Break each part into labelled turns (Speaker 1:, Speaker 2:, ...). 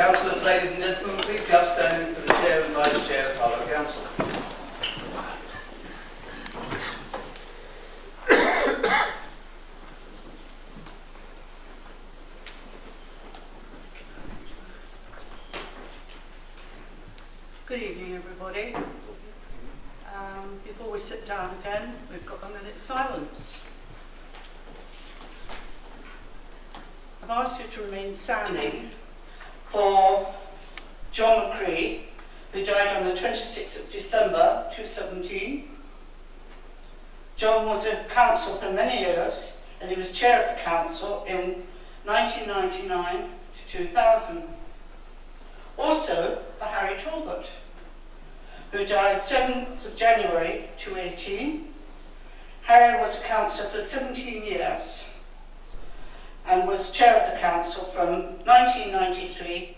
Speaker 1: Councillors, ladies and gentlemen, please be upstanding for the Chair and Vice Chair of Harlow Council.
Speaker 2: Good evening, everybody. Before we sit down again, we've got a minute's silence. I've asked you to remain standing for John McCree, who died on the 26th of December 2017. John was a council for many years, and he was chair of the council in 1999 to 2000. Also for Harry Talbot, who died 7th of January 2018. Harry was a councillor for 17 years and was chair of the council from 1993.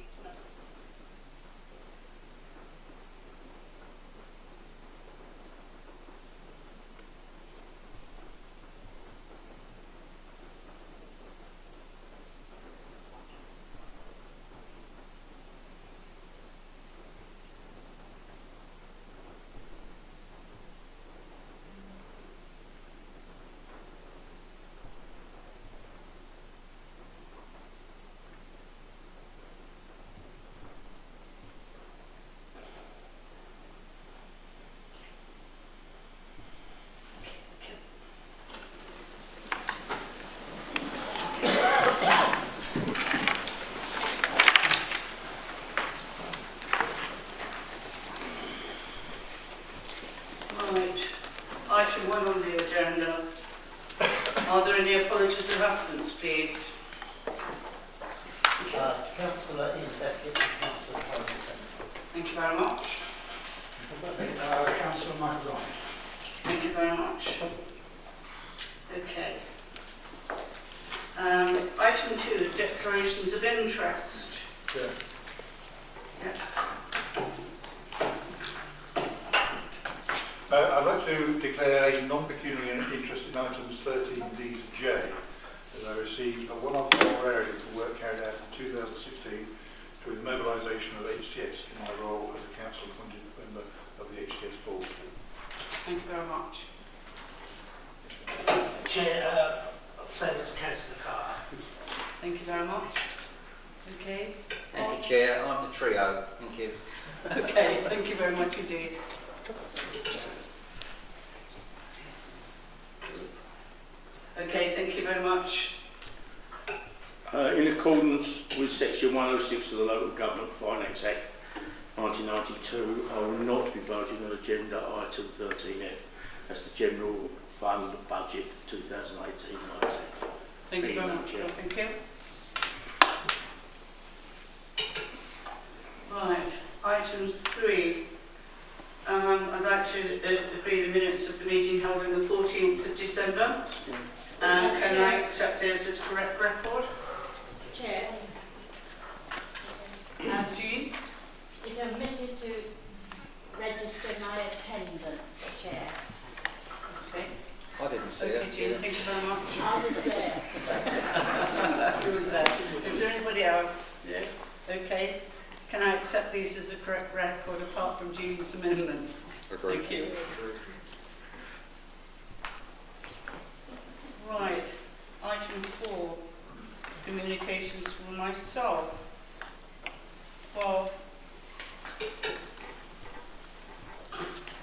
Speaker 2: Item 1 on the agenda. Are there any apologies of absence, please?
Speaker 3: Councillor Infected and Councillor Harrington.
Speaker 2: Thank you very much.
Speaker 3: Councillor Michael.
Speaker 2: Thank you very much. Okay. Item 2, declarations of interest.
Speaker 3: Yeah.
Speaker 2: Yes.
Speaker 4: I'd like to declare a non-pecuniary interest in items 13D to J, as I received a one-off honorarium for work carried out in 2016 through the mobilisation of HTS in my role as a council-appointed member of the HTS board.
Speaker 2: Thank you very much.
Speaker 3: Chair, same as Councillor Carr.
Speaker 2: Thank you very much. Okay.
Speaker 5: Thank you, Chair. I'm the trio. Thank you.
Speaker 2: Okay, thank you very much indeed. Okay, thank you very much.
Speaker 6: In accordance with Section 106 of the Local Government Finance Act 1992, I will not be voting on agenda item 13F as the General Fund Budget 2018-19.
Speaker 2: Thank you very much.
Speaker 6: Chair.
Speaker 2: Thank you. Right, item 3. I'd like to agree the minutes of the meeting held on the 14th of December. Can I accept those as correct record?
Speaker 7: Chair,
Speaker 2: Jean?
Speaker 7: is omitted to register my attendance, Chair.
Speaker 2: Okay.
Speaker 5: I didn't see
Speaker 2: Okay,
Speaker 5: it.
Speaker 2: Jean, thank you very much.
Speaker 7: I was there.
Speaker 2: Who was there? Is there anybody else? Yeah. Okay. Can I accept these as a correct record apart from Jean's amendment?
Speaker 5: Agreed.
Speaker 2: Thank you. Right. Item 4. Communications from myself. Well,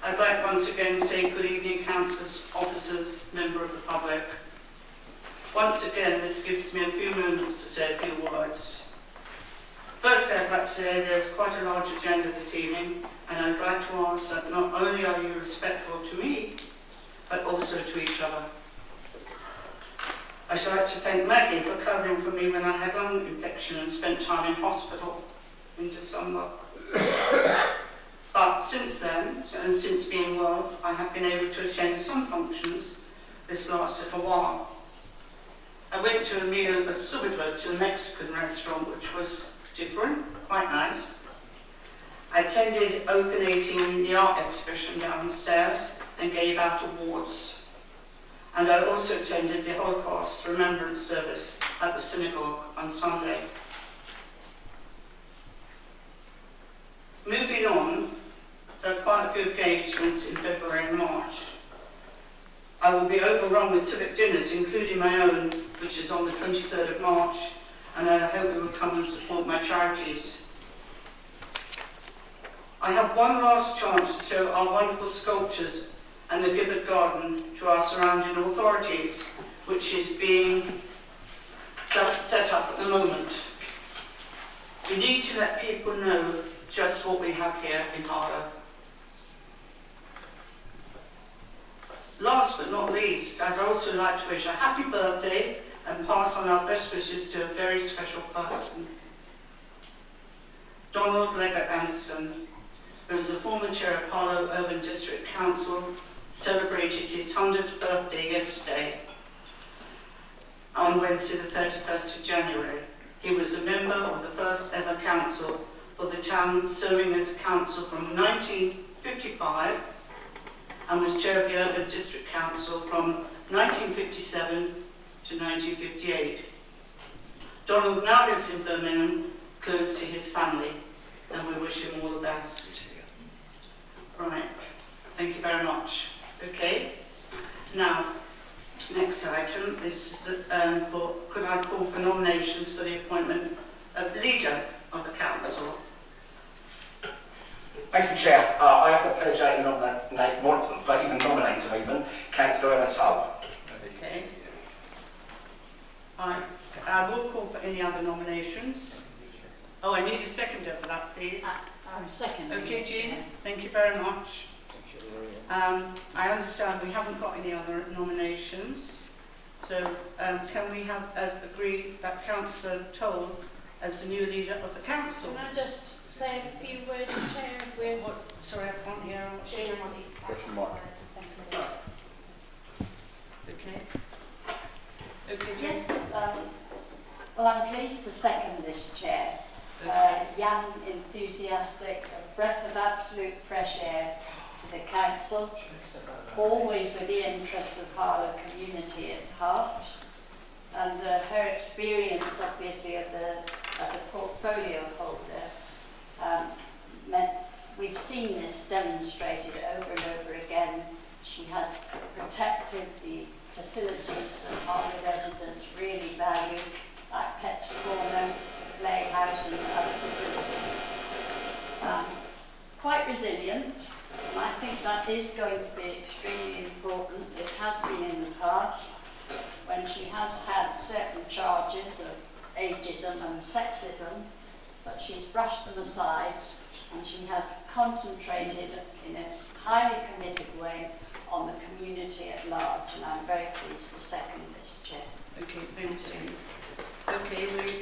Speaker 2: I'd like once again to say good evening, councillors, officers, member of the public. Once again, this gives me a few moments to say a few words. Firstly, I'd like to say there's quite a large agenda this evening, and I'd like to ask that not only are you respectful to me, but also to each other. I should like to thank Maggie for covering for me when I had lung infection and spent time in hospital in December. But since then, and since being well, I have been able to attend some functions this last little while. I went to a meal at Subidwood to a Mexican restaurant, which was different, quite nice. I attended opening the art exhibition downstairs and gave out awards. And I also attended the Holocaust Remembrance Service at the synagogue on Sunday. Moving on, there are quite a few engagements in February and March. I will be overrun with civic dinners, including my own, which is on the 23rd of March, and I hope you will come and support my charities. I have one last chance to show our wonderful sculptures and the Gibbard Garden to our surrounding authorities, which is being set up at the moment. We need to let people know just what we have here in Harlow. Last but not least, I'd also like to wish a happy birthday and pass on our best wishes to a very special person. Donald Leggett Anderson, who is the former chair of Harlow Urban District Council, celebrated his 100th birthday yesterday, on Wednesday the 31st of January. He was a member of the first ever council for the town, serving as a council from 1955 and was chair of the Urban District Council from 1957 to 1958. Donald now lives in Birmingham, close to his family, and we wish him all the best. Right, thank you very much. Okay, now, next item is could I call for nominations for the appointment of leader of the council?
Speaker 8: Thank you, Chair. I have the pleasure in nominating Councillor Emma Hull.
Speaker 2: Okay. I will call for any other nominations. Oh, I need a seconder for that, please.
Speaker 7: I'm seconding.
Speaker 2: Okay, Jean, thank you very much. I understand we haven't got any other nominations, so can we have agree that Councillor Toll as the new leader of the council?
Speaker 7: Can I just say a few words, Chair? We're
Speaker 2: Sorry, I can't hear.
Speaker 5: Question mark.
Speaker 2: Okay. Okay, Jean.
Speaker 9: Yes, well, I'm pleased to second this, Chair. Young, enthusiastic, a breath of absolute fresh air to the council, always with the interests of Harlow community at heart, and her experience, obviously, as a portfolio holder, meant we've seen this demonstrated over and over again. She has protected the facilities that Harlow residents really value, like Pets Corner, Playhouse and other facilities. Quite resilient, and I think that is going to be extremely important. This has been in the past, when she has had certain charges of ageism and sexism, but she's brushed them aside and she has concentrated in a highly committed way on the community at large, and I'm very pleased to second this, Chair.
Speaker 2: Okay, thank you. Okay, we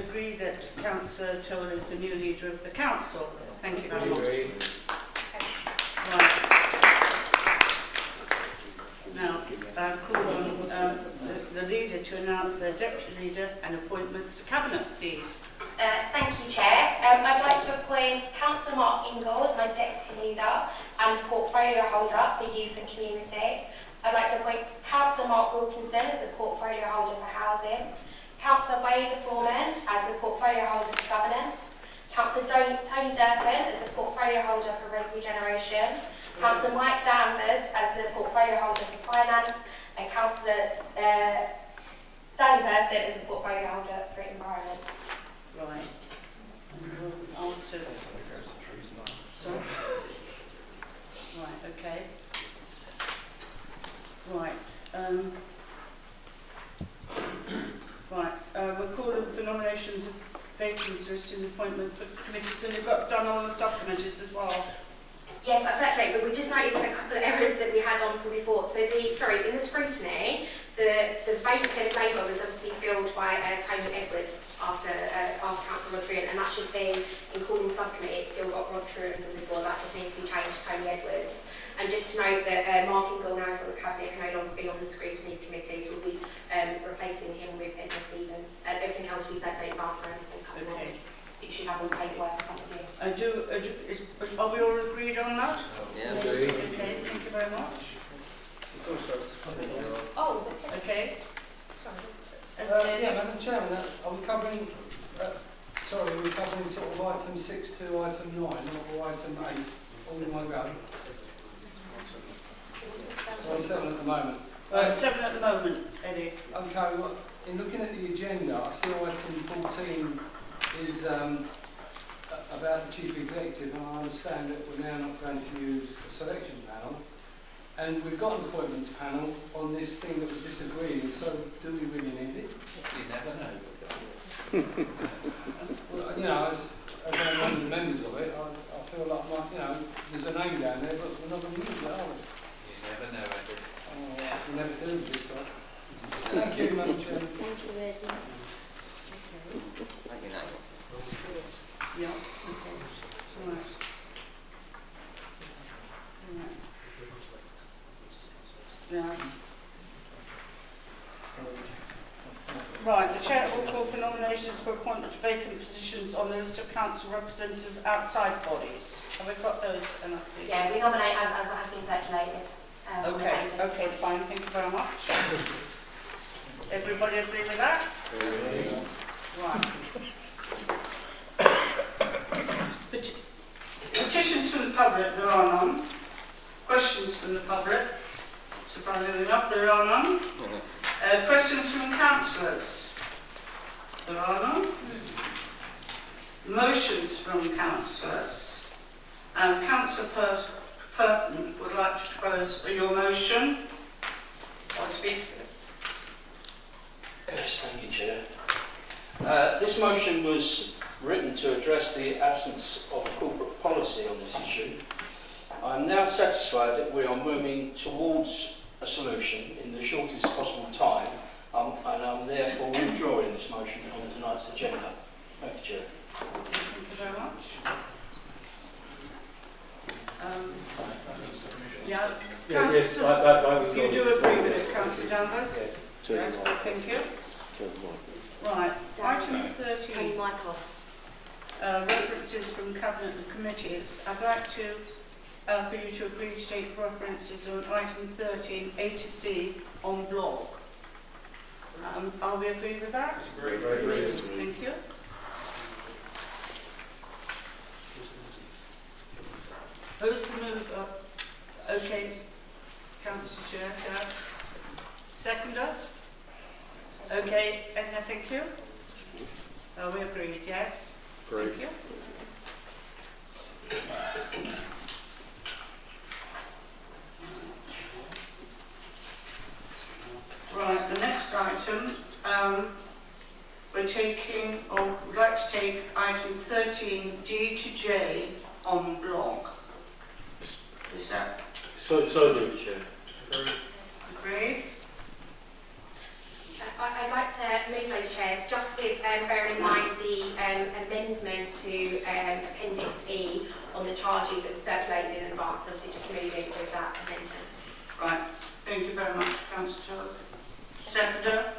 Speaker 2: agree that Councillor Toll is the new leader of the council. Thank you very much. Right. Now, call on the leader to announce their deputy leader and appointments to cabinet, please.
Speaker 10: Thank you, Chair. I'd like to appoint Councillor Mark Ingle as my deputy leader and portfolio holder for youth and community. I'd like to appoint Councillor Mark Wilkinson as the portfolio holder for housing, Councillor Wade Foreman as the portfolio holder for governance, Councillor Tony Durkin as the portfolio holder for regeneration, Councillor Mike Danvers as the portfolio holder for finance, and Councillor Danny Burton as the portfolio holder for environment.
Speaker 2: Right. And we'll answer. Sorry? Right, okay. Right. We're calling for nominations of vacancies in appointment for committees, and you've got done all the subcommittees as well.
Speaker 10: Yes, exactly. But we just noticed a couple of errors that we had on from before. So in the scrutiny, the vacant labour was obviously filled by Tony Edwards after Councillor Rodrian, and that should be in calling subcommittee. It's still got Rodrian from before. That just needs to be changed to Tony Edwards. And just to note that Mark Ingle now is on the cabinet, can no longer be on the scrutiny committee, so we'll be replacing him with Edna Stevens. Everything else we said in advance around this couple of minutes. You should have all the paperwork in front of you.
Speaker 2: Are we all agreed on that?
Speaker 5: Yeah,
Speaker 2: Okay, thank you very much.
Speaker 10: Oh, is this
Speaker 2: Okay.
Speaker 10: Sorry.
Speaker 2: Okay.
Speaker 11: Yeah, Madam Chairman, are we covering Sorry, we're covering sort of item 6 to item 9, or item 8, all in one go. So 7 at the moment.
Speaker 2: 7 at the moment, Eddie.
Speaker 11: Okay, well, in looking at the agenda, I see item 14 is about the chief executive, and I understand that we're now not going to use a selection panel. And we've got an appointments panel on this thing that was just agreed, so do we really need it?
Speaker 3: You never know.
Speaker 11: Well, you know, as one of the members of it, I feel like, you know, there's a name down there, but we're not going to use it, are we?
Speaker 3: You never know, Andy.
Speaker 11: Oh, we never do this stuff. Thank you, Madam Chair.
Speaker 9: Thank you, Eddie.
Speaker 3: Thank you, Nigel.
Speaker 2: Yeah. Okay. Right. Yeah. Right, the chair will call for nominations for appointment to vacant positions on the list of council representative outside bodies. Have we got those?
Speaker 10: Yeah, we nominate as it has been circulated.
Speaker 2: Okay, okay, fine, thank you very much. Everybody agree with that? Right. Petitions from the public, there are none. Questions from the public, surprisingly enough, there are none. Questions from councillors, there are none. Motions from councillors. Councillor Purton would like to propose your motion or speak.
Speaker 6: Yes, thank you, Chair. This motion was written to address the absence of corporate policy on this issue. I am now satisfied that we are moving towards a solution in the shortest possible time, and I'm therefore withdrawing this motion from tonight's agenda. Thank you, Chair.
Speaker 2: Thank you very much.
Speaker 6: Yes, I
Speaker 2: you do agree with it, Councillor Danvers?
Speaker 6: Yeah.
Speaker 2: Yes, thank you. Right, item 13.
Speaker 10: Mic off.
Speaker 2: References from Cabinet and committees. I'd like to for you to agree to take references on item 13, A to C, on block. Are we agree with that?
Speaker 4: Agreed.
Speaker 2: Thank you. Who's the mover? Okay, Councillor Chair, yes. Seconder? Okay, Edna, thank you. We agreed, yes?
Speaker 6: Agreed.
Speaker 2: Thank you. Right, the next item, we're taking, or would like to take item 13, D to J, on block. Is that
Speaker 6: So moved, Chair.
Speaker 2: agreed?
Speaker 10: I'd like to move those chairs, just with bearing in mind the amendment to Appendix E on the charges that were circulated in advance, obviously just moving with that amendment.
Speaker 2: Right, thank you very much, Councillor. Seconder?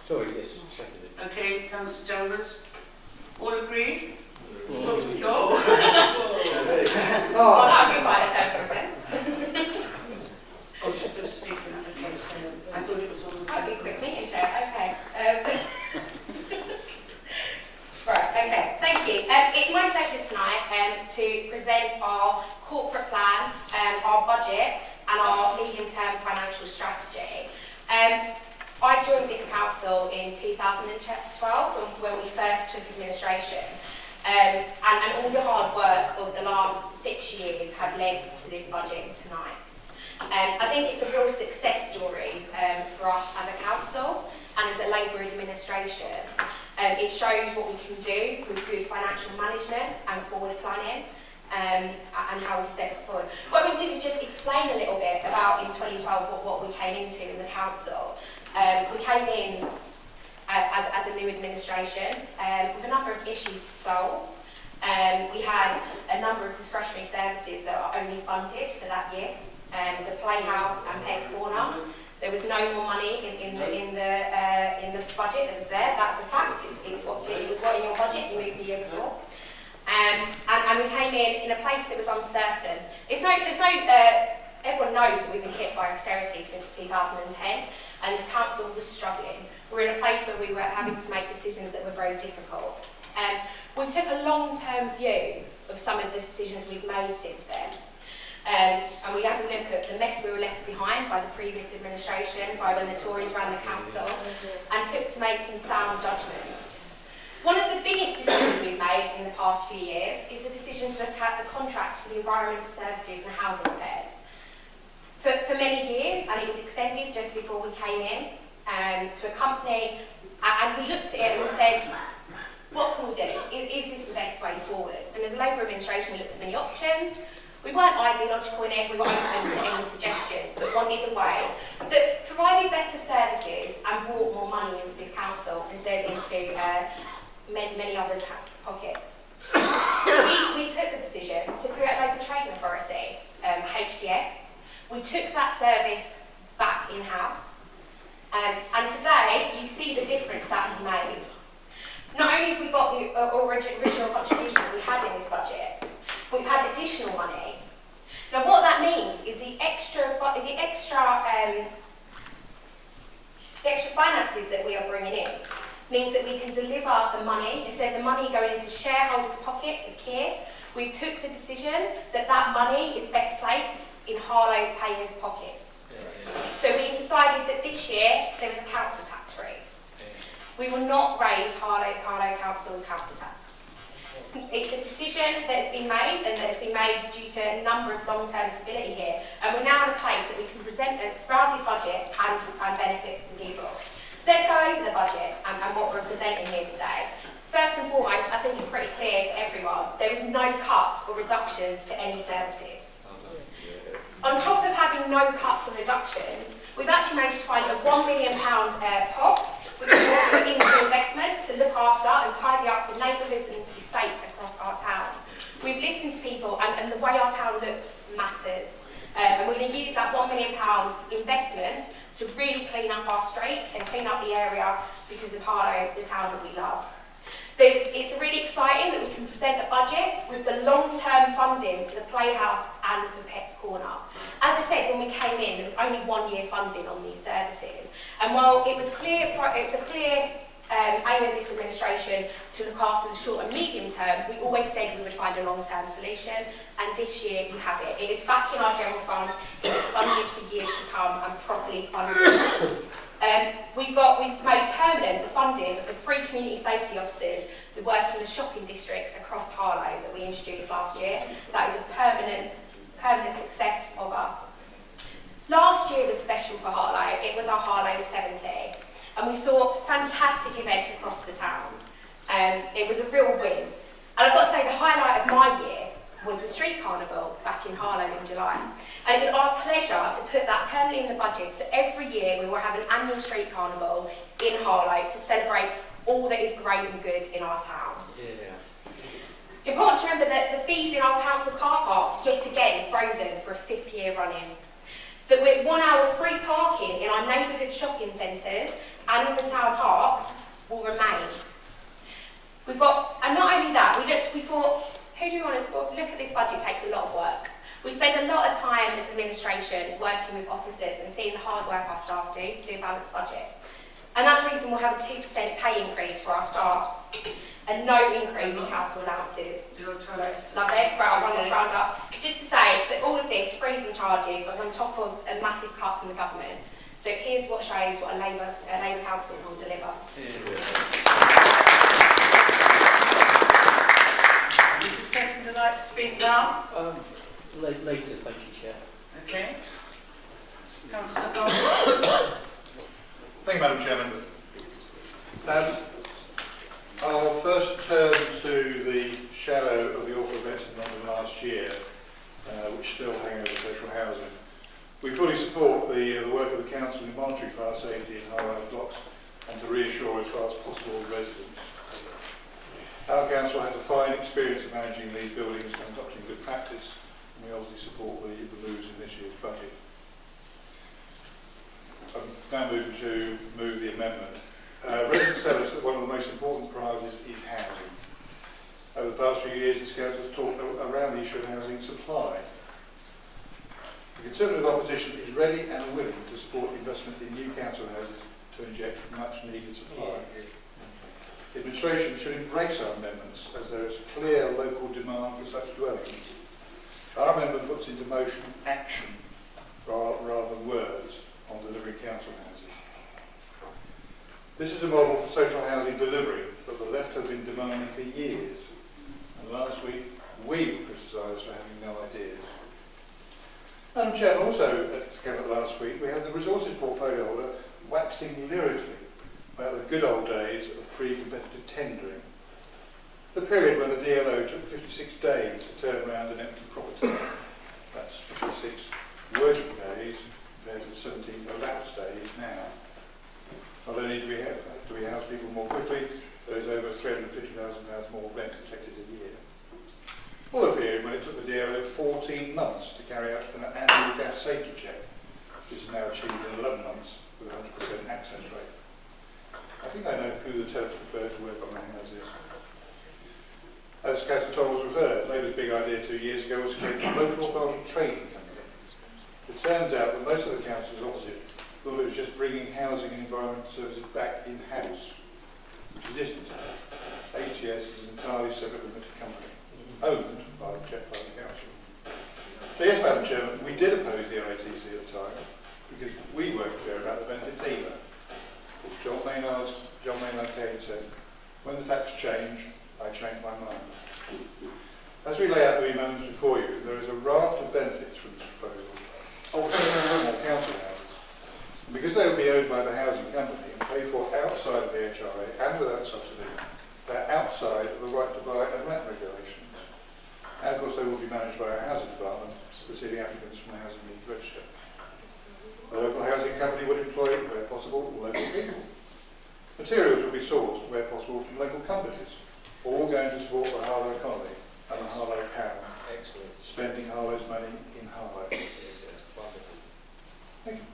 Speaker 6: Sorry, yes, seconded.
Speaker 2: Okay, Councillor Danvers. All agreed? Oh.
Speaker 10: Oh, that would be quite a turn for events.
Speaker 2: Oh, she's just speaking. Okay, so I thought it was on the...
Speaker 10: That'd be a quick meeting, Chair. Okay. Right, okay, thank you. It's my pleasure tonight to present our corporate plan, our budget and our medium-term financial strategy. I joined this council in 2012 when we first took administration, and all the hard work of the last 6 years have led to this budget tonight. I think it's a real success story for us as a council and as a Labour administration. It shows what we can do with good financial management and forward planning, and how we set it forward. What I'm going to do is just explain a little bit about in 2012 what we came into in the council. We came in as a new administration with a number of issues to solve. We had a number of discretionary services that are only funded for that year. The Playhouse and Pets Corner. There was no more money in the budget that was there. That's a fact. It was what in your budget you moved the year before. And we came in a place that was uncertain. Everyone knows that we've been hit by austerity since 2010, and this council was struggling. We're in a place where we were having to make decisions that were very difficult. We took a long-term view of some of the decisions we've made since then. And we had a look at the mess we were left behind by the previous administration, by when the Tories ran the council, and took to make some sound judgments. One of the biggest decisions we've made in the past few years is the decision to look at the contract for the environmental services and housing repairs. For many years, and it was extended just before we came in, to a company, and we looked at it and we said, what can we do? Is this the best way forward? And as a Labour administration, we looked at many options. We weren't ideological in it, we were open to any suggestion, but wanted a way that provided better services and brought more money into this council instead into many others' pockets. So we took the decision to create a local trading authority, HTS. We took that service back in-house, and today you see the difference that has made. Not only have we got the original contribution that we had in this budget, we've had additional money. Now what that means is the extra finances that we are bringing in means that we can deliver the money, instead of the money going into shareholders' pockets of Kier, we took the decision that that money is best placed in Harlow payers' pockets. So we decided that this year there was a council tax freeze. We will not raise Harlow Council's council tax. It's a decision that's been made, and that's been made due to a number of long-term stability here. And we're now in a place that we can present a rounded budget and benefits to people. So let's go over the budget and what we're presenting here today. First and foremost, I think it's pretty clear to everyone, there is no cuts or reductions to any services. On top of having no cuts or reductions, we've actually managed to find a £1 million pot which we will put into investment to look after and tidy up the neighbourhoods and the estates across our town. We've listened to people, and the way our town looks matters. And we're going to use that £1 million investment to really clean up our streets and clean up the area because of Harlow, the town that we love. It's really exciting that we can present a budget with the long-term funding for the Playhouse and for Pets Corner. As I said, when we came in, there was only 1 year funding on these services. And while it's a clear aim of this administration to look after the short and medium term, we always said we would find a long-term solution, and this year you have it. It is back in our general fund, it is funded for years to come and properly funded. We've made permanent the funding of the 3 community safety officers that work in the shopping districts across Harlow that we introduced last year. That is a permanent success of us. Last year was special for Harlow. It was our Harlow 70, and we saw fantastic events across the town. It was a real win. And I've got to say, the highlight of my year was the street carnival back in Harlow in July. And it was our pleasure to put that permanently in the budget, so every year we will have an annual street carnival in Harlow to celebrate all that is great and good in our town. Yeah. Important to remember that the fees in our council car parks, yet again, frozen for a 5th year running. That with 1 hour free parking in our neighbourhood shopping centres and in the town park will remain. And not only that, we thought, who do we want to look at? This budget takes a lot of work. We spend a lot of time as administration working with officers and seeing the hard work our staff do to do a balanced budget. And that's the reason we'll have a 2% pay increase for our staff and no increase in council allowances. Lovely, round up. Just to say that all of this, freezing charges, was on top of a massive cut from the government. So here's what shows what a Labour council will deliver.
Speaker 2: Is the second would like to speak now?
Speaker 3: Later, thank you, Chair.
Speaker 2: Okay. Councillor Harlow.
Speaker 4: Thank you, Madam Chairman. I'll first turn to the shadow of the awful events in London last year, which still hang over social housing. We fully support the work of the Council in monitoring fire safety in high-rise blocks and to reassure as far as possible residents. Our Council has a fine experience of managing these buildings and adopting good practice, and we obviously support the moves in this year's budget. I'm now moving to move the amendment. Residents tell us that one of the most important priorities is housing. Over the past few years, this Council has talked around the issue of housing supply. The Conservative opposition is ready and willing to support investment in new council houses to inject much needed supply. The administration should embrace our amendments as there is a clear local demand for such dwellings. Our amendment puts into motion action rather than words on delivering council houses. This is a model for social housing delivery that the left have been demanding for years. And last week, we were criticised for having no ideas. Madam Chairman, also at Cabinet last week, we had the resources portfolio holder waxing lyrically about the good old days of pre-competitive tendering. The period when the DLO took 56 days to turn around an empty property. That's 56 working days compared to 17 elapsed days now. Not only do we house people more quickly, there is over £350,000 more rent collected a year. Or the period when it took the DLO 14 months to carry out an annual gas safety check. This is now achieved in 11 months with a 100% access rate. I think I know who the tenants prefer to work on their houses. As Councillor Toll was referred, Labour's big idea 2 years ago was to create a local authority trading company. It turns out that most of the councils opposite thought it was just bringing housing and environmental services back in-house, which it isn't. HCS is an entirely separate limited company, owned by the council. So yes, Madam Chairman, we did oppose the ITC at the time because we weren't clear about the benefits either. As John Maynard Kane said, when the facts change, I change my mind. As we lay out the amendments before you, there is a raft of benefits from this proposal. More council houses. And because they will be owned by the housing company and paid for outside of the HRA and without subsidy, they're outside of the right to buy and rent regulations. And of course they will be managed by our housing department, receiving applicants from the housing needs register. The local housing company would employ, where possible, local people. Materials will be sourced, where possible, from local companies, all going to support the Harlow economy and the Harlow pound. Excellent. Spending Harlow's money in Harlow. Thank you.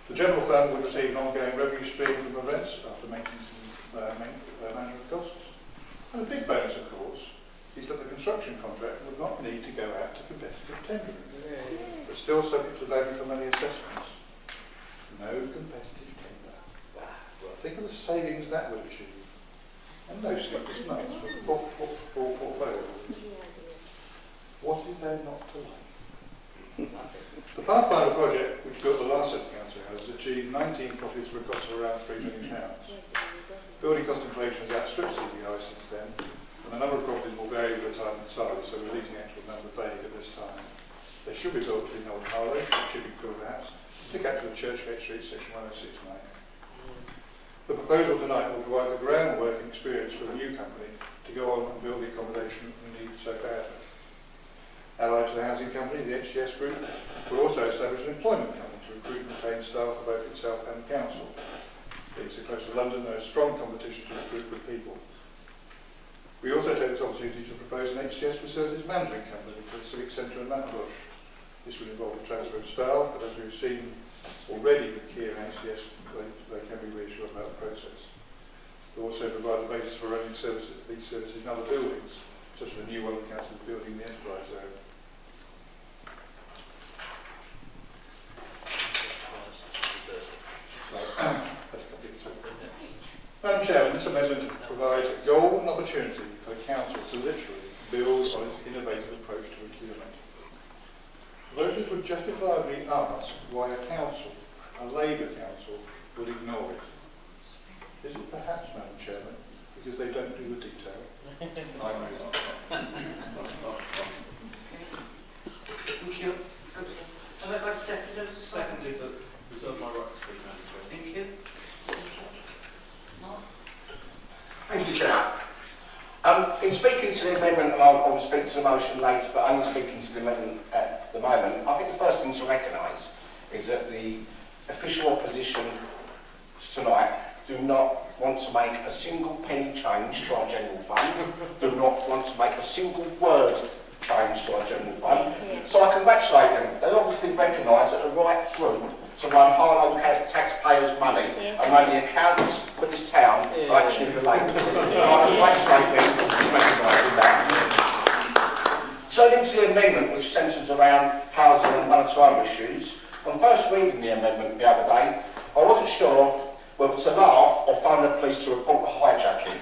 Speaker 4: The general fund would receive an ongoing revenue stream from the rents after maintenance and management costs. And the big bonus, of course, is that the construction contract would not need to go out to competitive tendering, but still subject to value for money assessments. No competitive tender. Well, think of the savings that would achieve. And no sleepless nights for portfolio holders. What is there not to like? The Pathfinder project, which built the last set of council houses, achieved 19 properties for a cost of around £3 million. Building cost inflation has outstripped CPI since then, and the number of properties will vary with the type and size, so we're leaving the actual number vague at this time. They should be built between Old Harlow, Chippingfield House, stick out to the Churchgate Street, section 1069. The proposal tonight will provide the groundwork and experience for the new company to go on and build the accommodation we need so badly. Allied to the housing company, the HCS group will also establish an employment company to recruit and retain staff for both itself and the council. Being so close to London, there is strong competition to recruit good people. We also take this opportunity to propose an HCS facilities management company for the Civic Centre and Mount Rush. This will involve the transfer of staff, but as we've seen already with Kia and HCS, they can be reassured about the process. They also provide the basis for running these services in other buildings, such as the new one the council is building in the enterprise zone. Madam Chairman, this amendment provides a golden opportunity for the council to literally build on its innovative approach to procurement. Voters would justifiably ask why a council, a Labour council, would ignore it. Is it perhaps, Madam Chairman, because they don't do the detail? I move on.
Speaker 2: Thank you. Have I got seconders?
Speaker 1: Secondly, but reserve my right to speak, Madam Chair.
Speaker 2: Thank you.
Speaker 8: Thank you, Chair. In speaking to the amendment, and I'll speak to the motion later, but only speaking to the amendment at the moment, I think the first thing to recognise is that the official opposition tonight do not want to make a single penny change to our general fund, do not want to make a single word change to our general fund. So I congratulate them. They obviously recognise that the right group to run Harlow taxpayers' money and run the accounts for this town are actually the Labour. I congratulate them for recognising that. Turning to the amendment, which centres around housing and one or two other issues, on first reading the amendment the other day, I wasn't sure whether to laugh or phone the police to report a hijacking.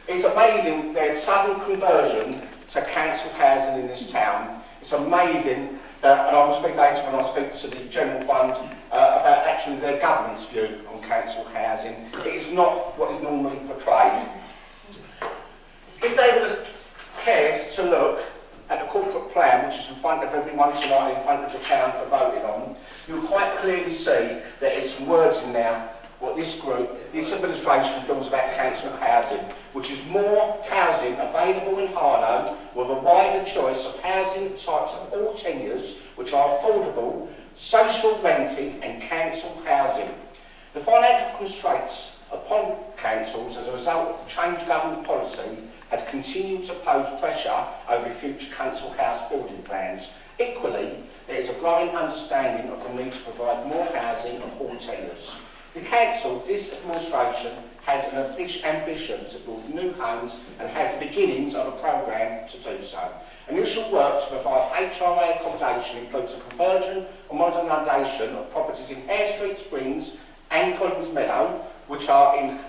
Speaker 8: It's amazing their sudden conversion to council housing in this town. It's amazing that, and I will speak later when I speak to the General Fund about actually their government's view on council housing. It is not what is normally portrayed. If they would have cared to look at the corporate plan, which is in front of everyone tonight, in front of the town for voting on, you'll quite clearly see that there's some words in there what this group, this administration feels about council housing, which is more housing available in Harlow with a wider choice of housing types of all tenures, which are affordable, social rented and council housing. The financial constraints upon councils as a result of the changed government policy has continued to pose pressure over future council house building plans. Equally, there is a growing understanding of the need to provide more housing of all tenures. The council, this administration, has an ambition to build new homes and has the beginnings of a programme to do so. Initial work to provide HRA accommodation includes a conversion or modernisation of properties in Hare Street Springs and Collins Meadow, which are in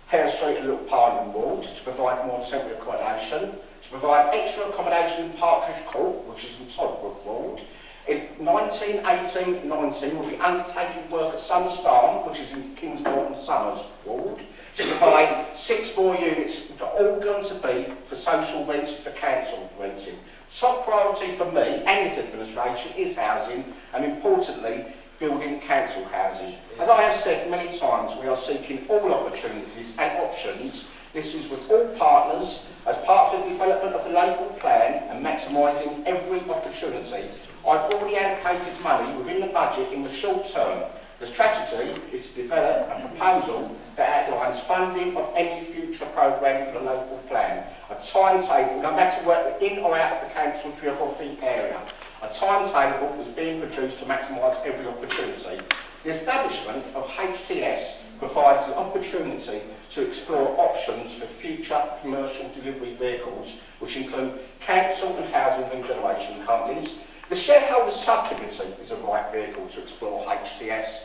Speaker 8: Hare Street and Little Parliament Ward, to provide more temporary accommodation, to provide extra accommodation in Partridge Court, which is in Todbrook Ward. In 1918-19, we'll be undertaking work at Summers Farm, which is in Kingsmore and Summers Ward, to provide 6 more units, which are all going to be for social renting, for council renting. Top priority for me and this administration is housing, and importantly, building council housing. As I have said many times, we are seeking all opportunities and options. This is with all partners as part of the development of the local plan and maximising every opportunity. I've already allocated money within the budget in the short term. The strategy is to develop a proposal that outlines funding of any future programme for the local plan. A timetable, no matter whether in or out of the council geography area. A timetable is being produced to maximise every opportunity. The establishment of HTS provides the opportunity to explore options for future commercial delivery vehicles, which include council and housing regeneration companies. The shareholder subcommittee is the right vehicle to explore HTS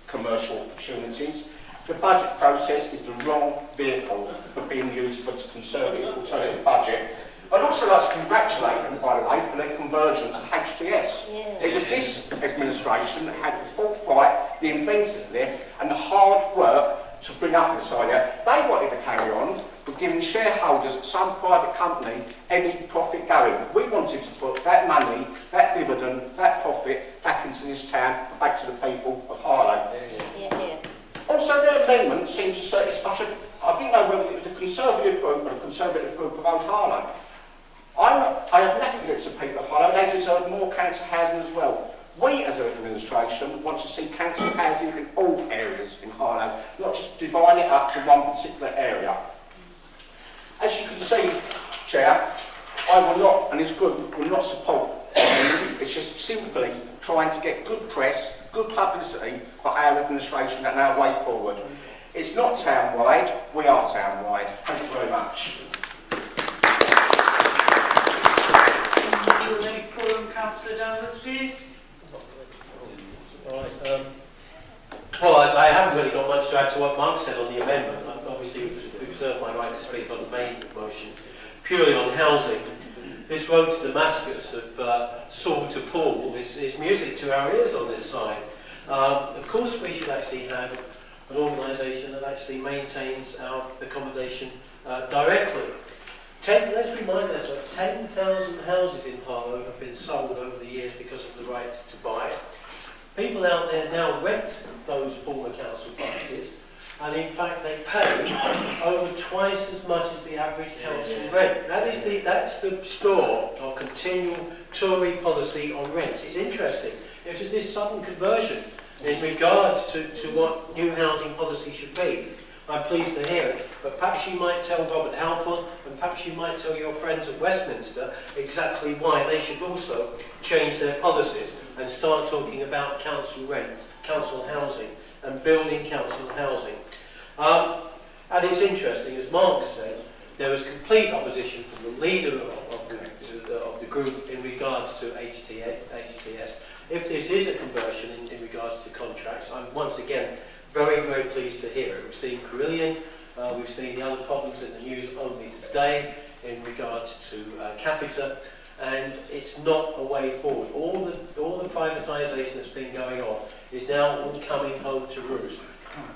Speaker 8: commercial opportunities. The budget process is the wrong vehicle for being used for the Conservative alternative budget. I'd also like to congratulate them, by the way, for their conversion to HTS. Yeah. It was this administration that had the forthright, the inventors left, and the hard work to bring up this idea. They wanted to carry on with giving shareholders of some private company any profit going. We wanted to put that money, that dividend, that profit back into this town, back to the people of Harlow. Yeah. Also, their amendment seems to say it's much a, I didn't know whether it was the Conservative group or the Conservative group of Old Harlow. I have nothing against the people of Harlow. They deserve more council housing as well. We as an administration want to see council housing in all areas in Harlow, not just divide it up to one particular area. As you can see, Chair, I will not, and this group will not support it. It's just simply trying to get good press, good publicity for our administration and our way forward. It's not town-wide, we are town-wide. Thank you very much.
Speaker 2: Will any quorum, Councillor Danvers, please?
Speaker 12: Right, well, I haven't really got much to add to what Mark said on the amendment. I've obviously reserved my right to speak on the main motions, purely on housing. This road to Damascus of Saul to Paul is music to our ears on this side. Of course, we should actually have an organisation that actually maintains our accommodation directly. Let's remind ourselves, 10,000 houses in Harlow have been sold over the years because of the right to buy. People out there now rent those former council properties, and in fact they pay over twice as much as the average council rent. That's the score of continual Tory policy on rents. It's interesting. If there's this sudden conversion in regards to what new housing policy should be, I'm pleased to hear it, but perhaps you might tell Robert Halfon and perhaps you might tell your friends at Westminster exactly why they should also change their policies and start talking about council rents, council housing and building council housing. And it's interesting, as Mark said, There was complete opposition from the leader of the group in regards to HTS. If this is a conversion in regards to contracts, I'm once again very, very pleased to hear it. We've seen Carillion, we've seen the other problems in the news only today in regards to Capita, and it's not a way forward. All the privatisation that's been going on is now all coming home to roost.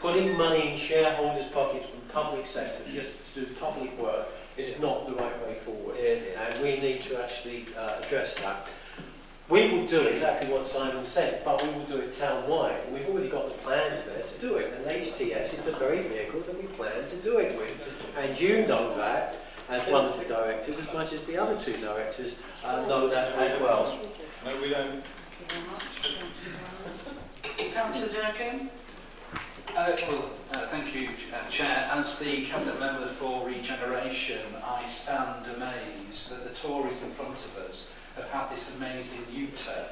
Speaker 12: Putting money in shareholders' pockets from public sector just to do public work is not the right way forward, and we need to actually address that. We will do exactly what Simon said, but we will do it town-wide, and we've already got the plans there to do it, and HTS is the very vehicle that we plan to do it with. And you know that, as one of the directors, as much as the other two directors know that as well.
Speaker 4: No, we don't.
Speaker 2: Councillor Durkin?
Speaker 1: Thank you, Chair. As the Cabinet Member for Regeneration, I stand amazed that the Tories in front of us have had this amazing U-turn,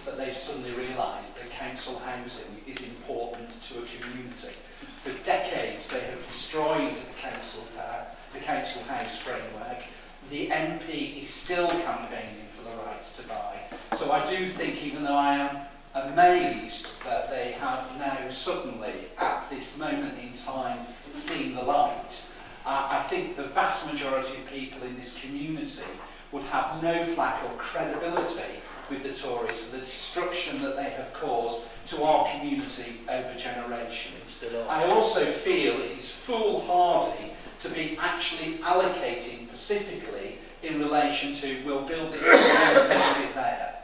Speaker 1: that they've suddenly realised that council housing is important to a community. For decades, they have destroyed the council house framework. The MP is still campaigning for the rights to buy. So I do think, even though I am amazed that they have now suddenly, at this moment in time, seen the light, I think the vast majority of people in this community would have no flack or credibility with the Tories for the destruction that they have caused to our community over generations. I also feel it is foolhardy to be actually allocating specifically in relation to, we'll build this and we'll build it there.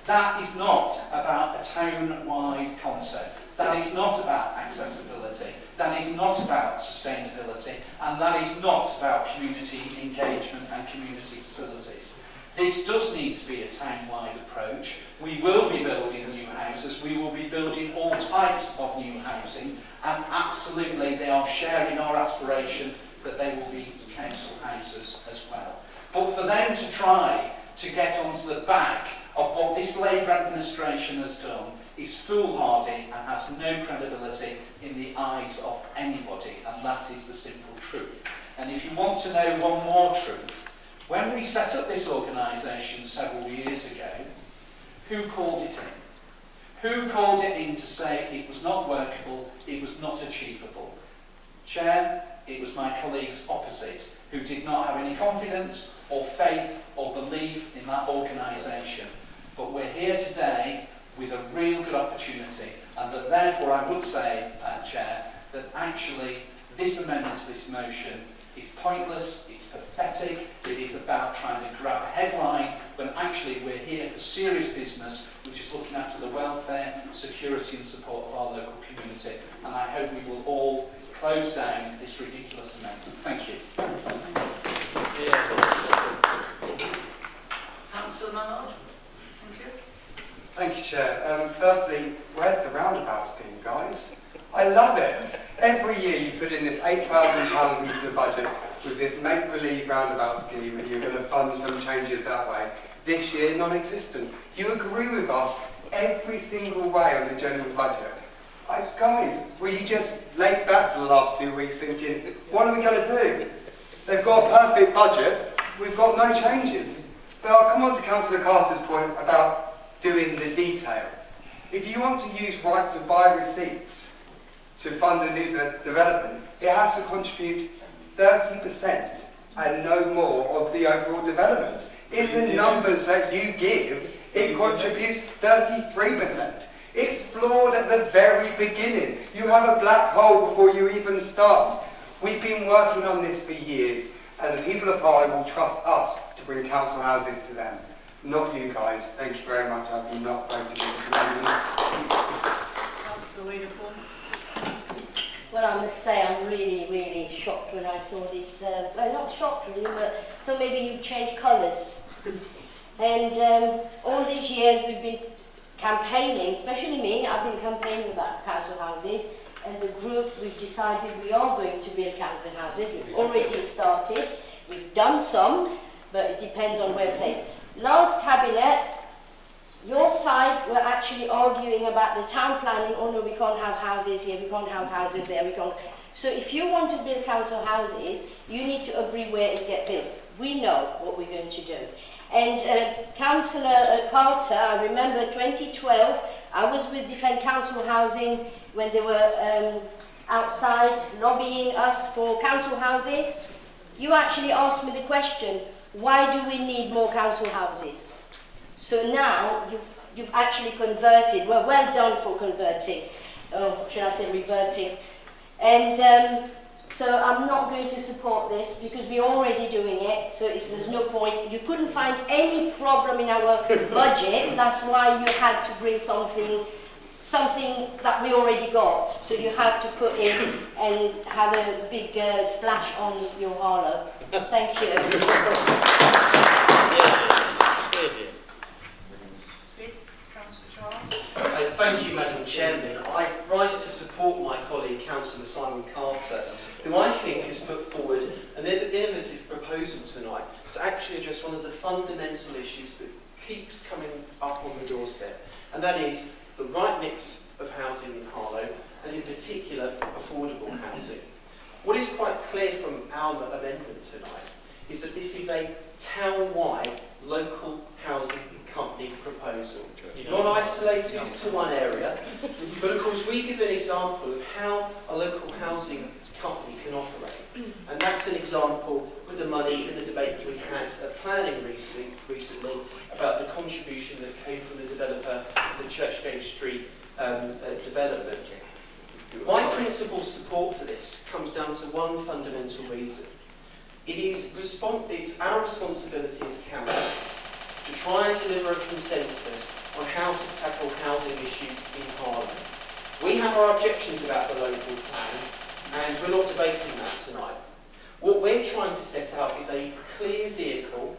Speaker 1: That is not about a town-wide concept. That is not about accessibility. That is not about sustainability. And that is not about community engagement and community facilities. This does need to be a town-wide approach. We will be building new houses. We will be building all types of new housing. And absolutely, they are sharing our aspiration that they will be council houses as well. But for them to try to get onto the back of what this Labour administration has done is foolhardy and has no credibility in the eyes of anybody, and that is the simple truth. And if you want to know one more truth, when we set up this organisation several years ago, who called it in? Who called it in to say it was not workable, it was not achievable? Chair, it was my colleagues opposite who did not have any confidence or faith or belief in that organisation. But we're here today with a real good opportunity, and that therefore I would say, Chair, that actually this amendment to this motion is pointless, it's pathetic, it is about trying to grab a headline when actually we're here for serious business, which is looking after the welfare, security and support of our local community. And I hope we will all close down this ridiculous amendment. Thank you.
Speaker 2: Councillor Mallard?
Speaker 13: Thank you, Chair. Firstly, where's the roundabout scheme, guys? I love it. Every year you put in this £8,000 into the budget with this make-believe roundabout scheme, and you're going to fund some changes that way. This year, non-existent. You agree with us every single way on the general budget. Guys, were you just laid back for the last 2 weeks thinking, what are we going to do? They've got a perfect budget, we've got no changes. But I'll come on to Councillor Carter's point about doing the detail. If you want to use right to buy receipts to fund a new development, it has to contribute 30% and no more of the overall development. In the numbers that you give, it contributes 33%. It's flawed at the very beginning. You have a black hole before you even start. We've been working on this for years, and the people of Harlow will trust us to bring council houses to them. Not you guys. Thank you very much. I'll be not voting for this amendment.
Speaker 2: Councillor Weatherford?
Speaker 9: Well, I must say I'm really, really shocked when I saw this. Well, not shocked really, but thought maybe you'd change colours. And all these years we've been campaigning, especially me, I've been campaigning about council houses, and the group, we've decided we are going to build council houses. We've already started. We've done some, but it depends on where placed. Last cabinet,
Speaker 14: Your side were actually arguing about the town planning, oh no, we can't have houses here, we can't have houses there, we can't. So if you want to build council houses, you need to agree where it get built. We know what we're going to do. And Councillor Carter, I remember 2012, I was with Defend Council Housing when they were outside lobbying us for council houses. You actually asked me the question, why do we need more council houses? So now you've actually converted. Well done for converting, or should I say reverting. And so I'm not going to support this because we're already doing it, so there's no point. You couldn't find any problem in our budget, that's why you had to bring something that we already got. So you have to put in and have a big splash on your Harlow. Thank you.
Speaker 15: Thank you, Madam Chairman. I rise to support my colleague, Councillor Simon Carter, who I think has put forward an innovative proposal tonight to actually address one of the fundamental issues that keeps coming up on the doorstep, and that is the right mix of housing in Harlow, and in particular, affordable housing. What is quite clear from our amendment tonight is that this is a town-wide local housing company proposal, not isolated to one area, but of course we give an example of how a local housing company can operate, and that's an example with the money in the debate that we had at planning recently about the contribution that came from the developer of the Churchgate Street development. My principal support for this comes down to one fundamental reason. It's our responsibility as councils to try and deliver a consensus on how to tackle housing issues in Harlow. We have our objections about the local plan, and we're not debating that tonight. What we're trying to set out is a clear vehicle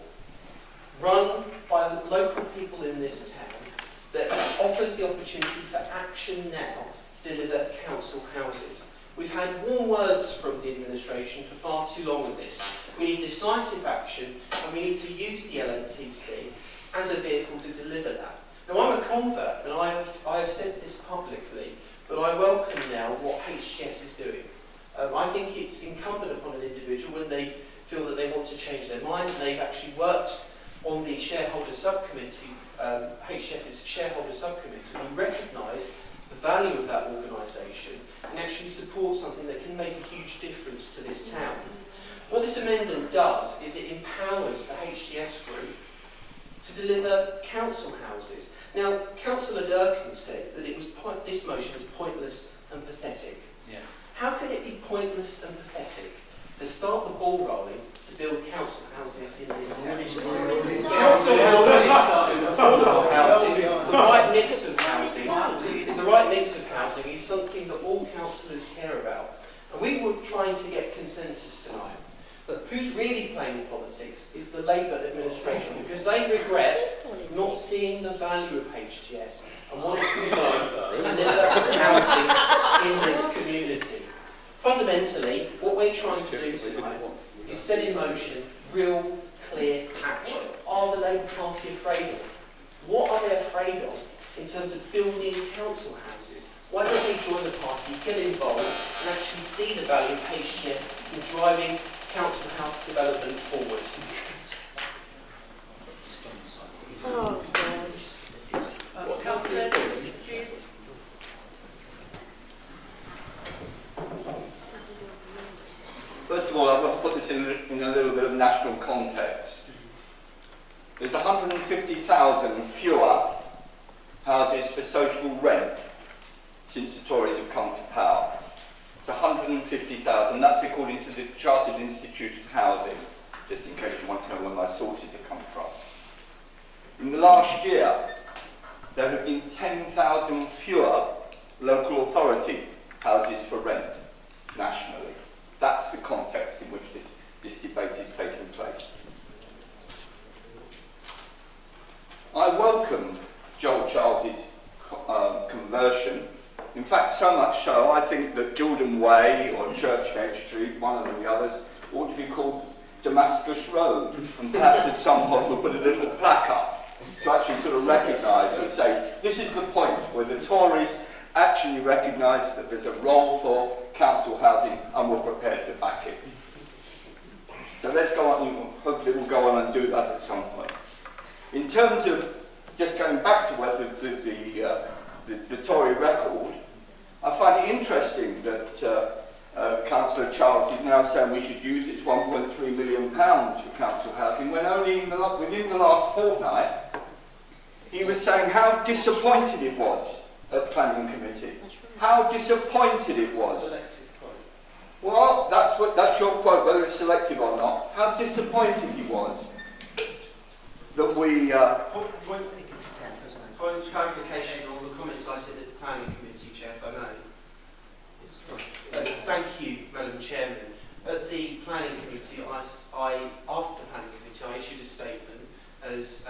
Speaker 15: run by local people in this town that offers the opportunity for action now to deliver council houses. We've had warm words from the administration for far too long on this. We need decisive action, and we need to use the LNTC as a vehicle to deliver that. Now, I'm a convert, and I have said this publicly, but I welcome now what HGS is doing. I think it's incumbent upon an individual when they feel that they want to change their mind, and they've actually worked on the shareholder subcommittee, HGS's shareholder subcommittee, and we recognise the value of that organisation and actually support something that can make a huge difference to this town. What this amendment does is it empowers the HGS group to deliver council houses. Now, Councillor Durkin said that this motion is pointless and pathetic.
Speaker 1: Yeah.
Speaker 15: How can it be pointless and pathetic to start the ball rolling to build council houses in this town? Council houses, affordable housing, the right mix of housing is something that all councillors care about. And we were trying to get consensus tonight. But who's really playing politics is the Labour administration, because they regret not seeing the value of HGS and what it can do to deliver housing in this community. Fundamentally, what we're trying to do tonight is set in motion real, clear action. Are the Labour Party afraid of? What are they afraid of in terms of building council houses? Why don't they join the party, get involved, and actually see the value of HGS in driving council house development forward?
Speaker 2: Oh, God. Councillor, please.
Speaker 16: First of all, I want to put this in a little bit of national context. There's 150,000 fewer houses for social rent since the Tories have come to power. It's 150,000. That's according to the Chartered Institute of Housing, just in case you want to know where my sources have come from. In the last year, there have been 10,000 fewer local authority houses for rent nationally. That's the context in which this debate is taking place. I welcome Joel Charles's conversion. In fact, so much so, I think that Gildon Way or Churchgate Street, one of the others, ought to be called Damascus Road. And perhaps at some point we'll put a little plaque up to actually sort of recognise and say, this is the point where the Tories actually recognise that there's a role for council housing and we're prepared to back it. So let's go on, hopefully we'll go on and do that at some point. In terms of just going back to what the Tory record, I find it interesting that Councillor Charles is now saying we should use its £1.3 million for council housing, when only within the last fortnight he was saying how disappointed it was at Planning Committee. How disappointed it was. Well, that's your quote, whether it's selective or not. How disappointed he was that we...
Speaker 15: Point of clarification on the comments I said at the Planning Committee, Chair, if I may. Thank you, Madam Chairman. At the Planning Committee, after the Planning Committee, I issued a statement, as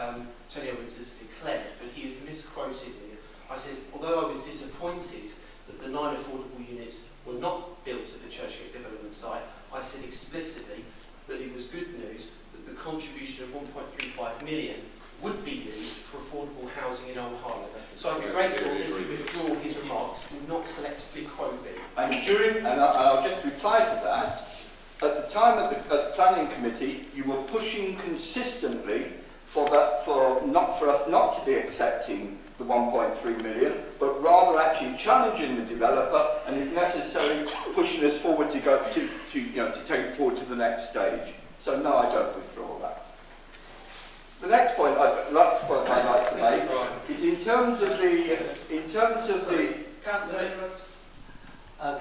Speaker 15: Tony Owens has declared, but he has misquoted me. I said, although I was disappointed that the 9 affordable units were not built at the Churchgate development site, I said explicitly that it was good news that the contribution of 1.35 million would be used for affordable housing in Old Harlow. So I'd be grateful if he withdraw his remarks and not selectively quote me.
Speaker 16: And I'll just reply to that. At the time at the Planning Committee, you were pushing consistently for us not to be accepting the 1.3 million, but rather actually challenging the developer and, if necessary, pushing us forward to take it forward to the next stage. So no, I don't withdraw that. The next point I'd like to make is in terms of the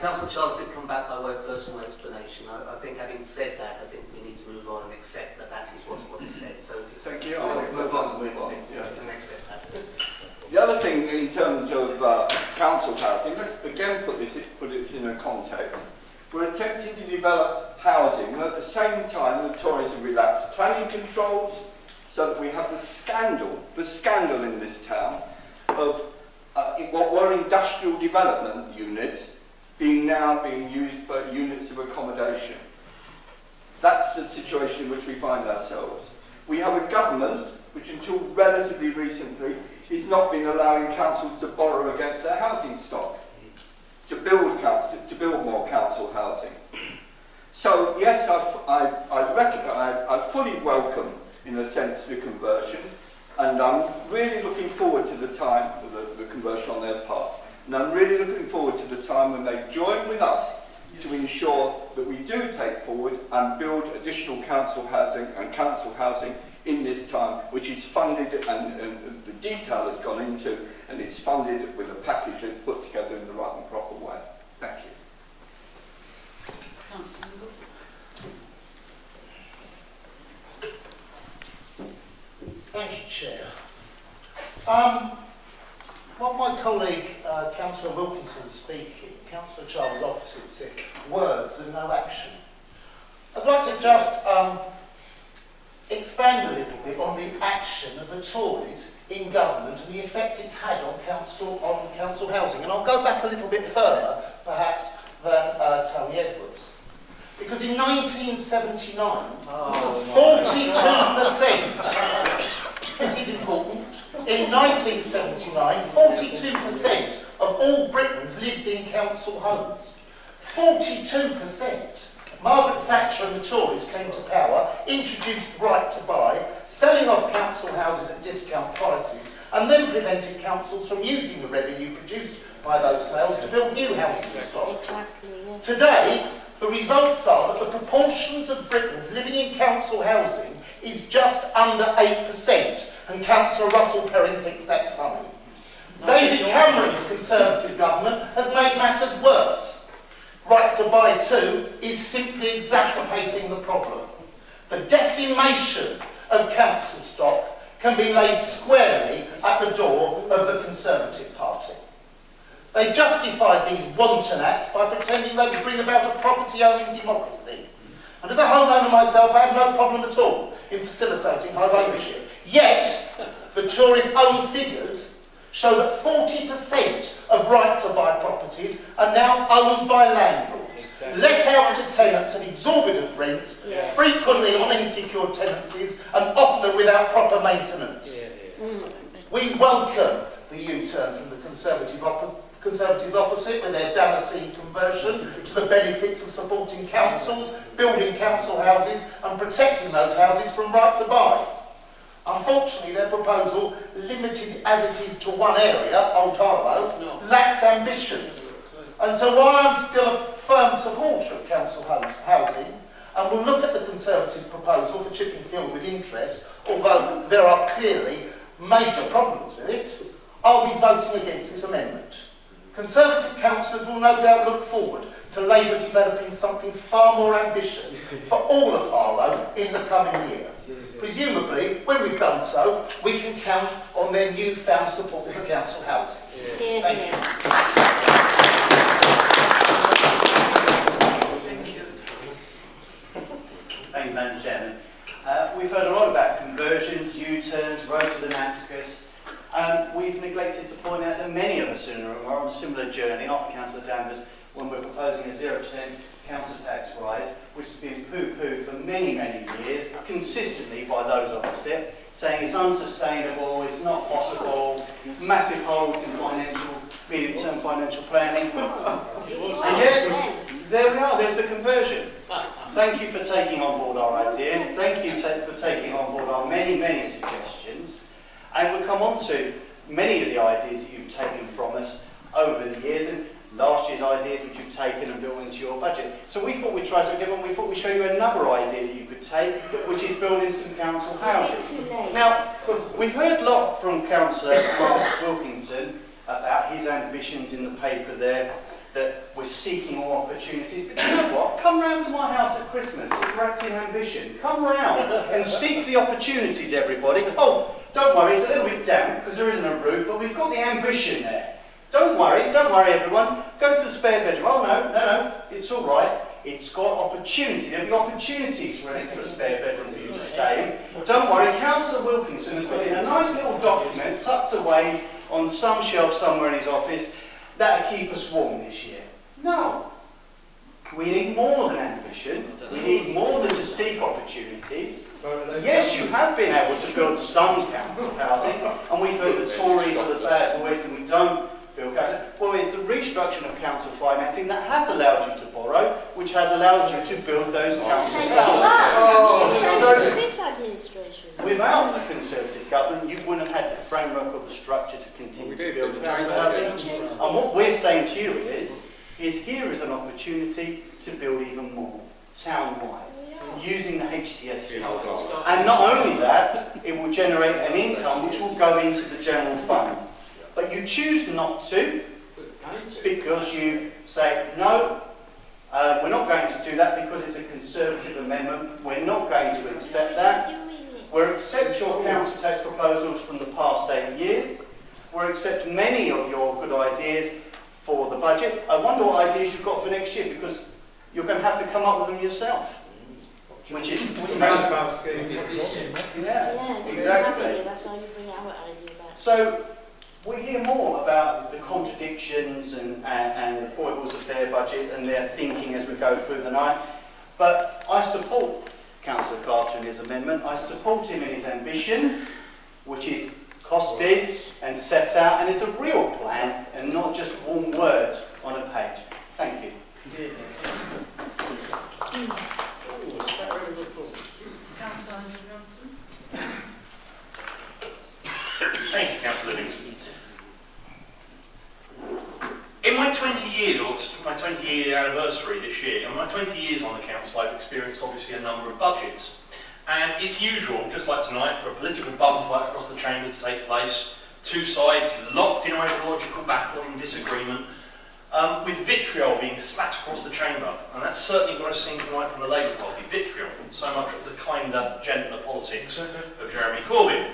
Speaker 3: Councillor Charles did come back by way of personal explanation. I think, having said that, I think we need to move on and accept that that is what he said. So
Speaker 16: thank you.
Speaker 3: I'll move on to the next thing.
Speaker 16: Yeah.
Speaker 3: And accept that.
Speaker 16: The other thing in terms of council housing, let's again put it in a context. We're attempting to develop housing, and at the same time the Tories have relaxed planning controls, so that we have the scandal in this town of what were industrial development units now being used for units of accommodation. That's the situation in which we find ourselves. We have a government which until relatively recently has not been allowing councils to borrow against their housing stock, to build more council housing. So yes, I fully welcome, in a sense, the conversion, and I'm really looking forward to the time, the conversion on their part, and I'm really looking forward to the time when they join with us to ensure that we do take forward and build additional council housing in this time, which is funded and the detail has gone into, and it's funded with a package that's put together in the right and proper way. Thank you.
Speaker 3: Thank you, Chair. While my colleague, Councillor Wilkinson, was speaking, Councillor Charles opposite said words and no action. I'd like to just expand a little bit on the action of the Tories in government and the effect it's had on council housing. And I'll go back a little bit further, perhaps, than Tony Edwards. Because in 1979, 42%, this is important, in 1979, 42% of all Britons lived in council homes. 42%. Margaret Thatcher and the Tories came to power, introduced right to buy, selling off council houses at discount prices, and then prevented councils from using the revenue produced by those sales to build new housing stock.
Speaker 14: Exactly, yeah.
Speaker 3: Today, the results are that the proportions of Britons living in council housing is just under 8%, and Councillor Russell Perrin thinks that's funny. David Cameron's Conservative government has made matters worse. Right to Buy 2 is simply exacerbating the problem. The decimation of council stock can be laid squarely at the door of the Conservative Party. They justified these wanton acts by pretending they would bring about a property-owning democracy. And as a homeowner myself, I have no problem at all in facilitating home ownership. Yet, the Tories' own figures show that 40% of right-to-buy properties are now owned by landlords, let out to tenants at exorbitant rents, frequently on insecure tenancies, and often without proper maintenance. We welcome the U-turn from the Conservatives opposite with their Damascene conversion to the benefits of supporting councils, building council houses and protecting those houses from right to buy. Unfortunately, their proposal, limited as it is to one area, Old Harlow, lacks ambition. And so while I'm still a firm supporter of council housing, and will look at the Conservative proposal for Chippingfield with interest, although there are clearly major problems with it, I'll be voting against this amendment. Conservative councillors will no doubt look forward to Labour developing something far more ambitious for all of Harlow in the coming year. Presumably, when we've done so, we can count on their newfound support for council housing. Thank you.
Speaker 17: Thank you, Madam Chairman. We've heard a lot about conversions, U-turns, road to Damascus. We've neglected to point out that many of us in the room are on a similar journey after Councillor Danvers when we're proposing a 0% council tax rise, which has been poo-pooed for many, many years, consistently by those opposite, saying it's unsustainable, it's not possible, massive holes in medium-term financial planning. And yet, there we are, there's the conversion. Thank you for taking on board our ideas. Thank you for taking on board our many, many suggestions. And we'll come on to many of the ideas that you've taken from us over the years, and last year's ideas which you've taken and built into your budget. So we thought we'd try something different. We thought we'd show you another idea that you could take, which is building some council houses. Now, we've heard a lot from Councillor Mark Wilkinson about his ambitions in the paper there, that we're seeking more opportunities. But you know what? Come round to my house at Christmas. It's wrapped in ambition. Come round and seek the opportunities, everybody. Oh, don't worry, it's a little bit damp because there isn't a roof, but we've got the ambition there. Don't worry, everyone. Go to the spare bedroom. Oh, no, it's all right. It's got opportunity. There'll be opportunities for an extra spare bedroom for you to stay in. Don't worry, Councillor Wilkinson has got in a nice little document tucked away on some shelf somewhere in his office that'll keep us warm this year. No. We need more than ambition. We need more than to seek opportunities. Yes, you have been able to build some council housing, and we've heard the Tories are the bad boys and we don't build council. Well, it's the restructuring of council financing that has allowed you to borrow, which has allowed you to build those council houses.
Speaker 14: This administration.
Speaker 17: Without a Conservative government, you wouldn't have had the framework or the structure to continue to build council housing. And what we're saying to you is here is an opportunity to build even more, town-wide, using the HTS funds. And not only that, it will generate an income which will go into the general fund. But you choose not to because you say, no, we're not going to do that because it's a Conservative amendment. We're not going to accept that. We'll accept your council tax proposals from the past 8 years. We'll accept many of your good ideas for the budget. I wonder what ideas you've got for next year because you're going to have to come up with them yourself. Which is
Speaker 11: roundabout scheme.
Speaker 14: Yeah,
Speaker 17: exactly.
Speaker 14: That's why you bring our idea back.
Speaker 17: So we hear more about the contradictions and the foibles of their budget and their thinking as we go through the night. But I support Councillor Carter in his amendment. I support him in his ambition, which is costed and set out, and it's a real plan and not just warm words on a page. Thank you.
Speaker 6: Thank you, Councillor Livingston. In my 20 years, or my 20-year anniversary this year, in my 20 years on the council, I've experienced obviously a number of budgets. And it's usual, just like tonight, for a political bum fight across the chamber to take place. Two sides locked in ideological battle and disagreement, with vitriol being spat across the chamber. And that's certainly what I've seen tonight from the Labour Party, vitriol, so much of the kinder, gentler politics of Jeremy Corbyn.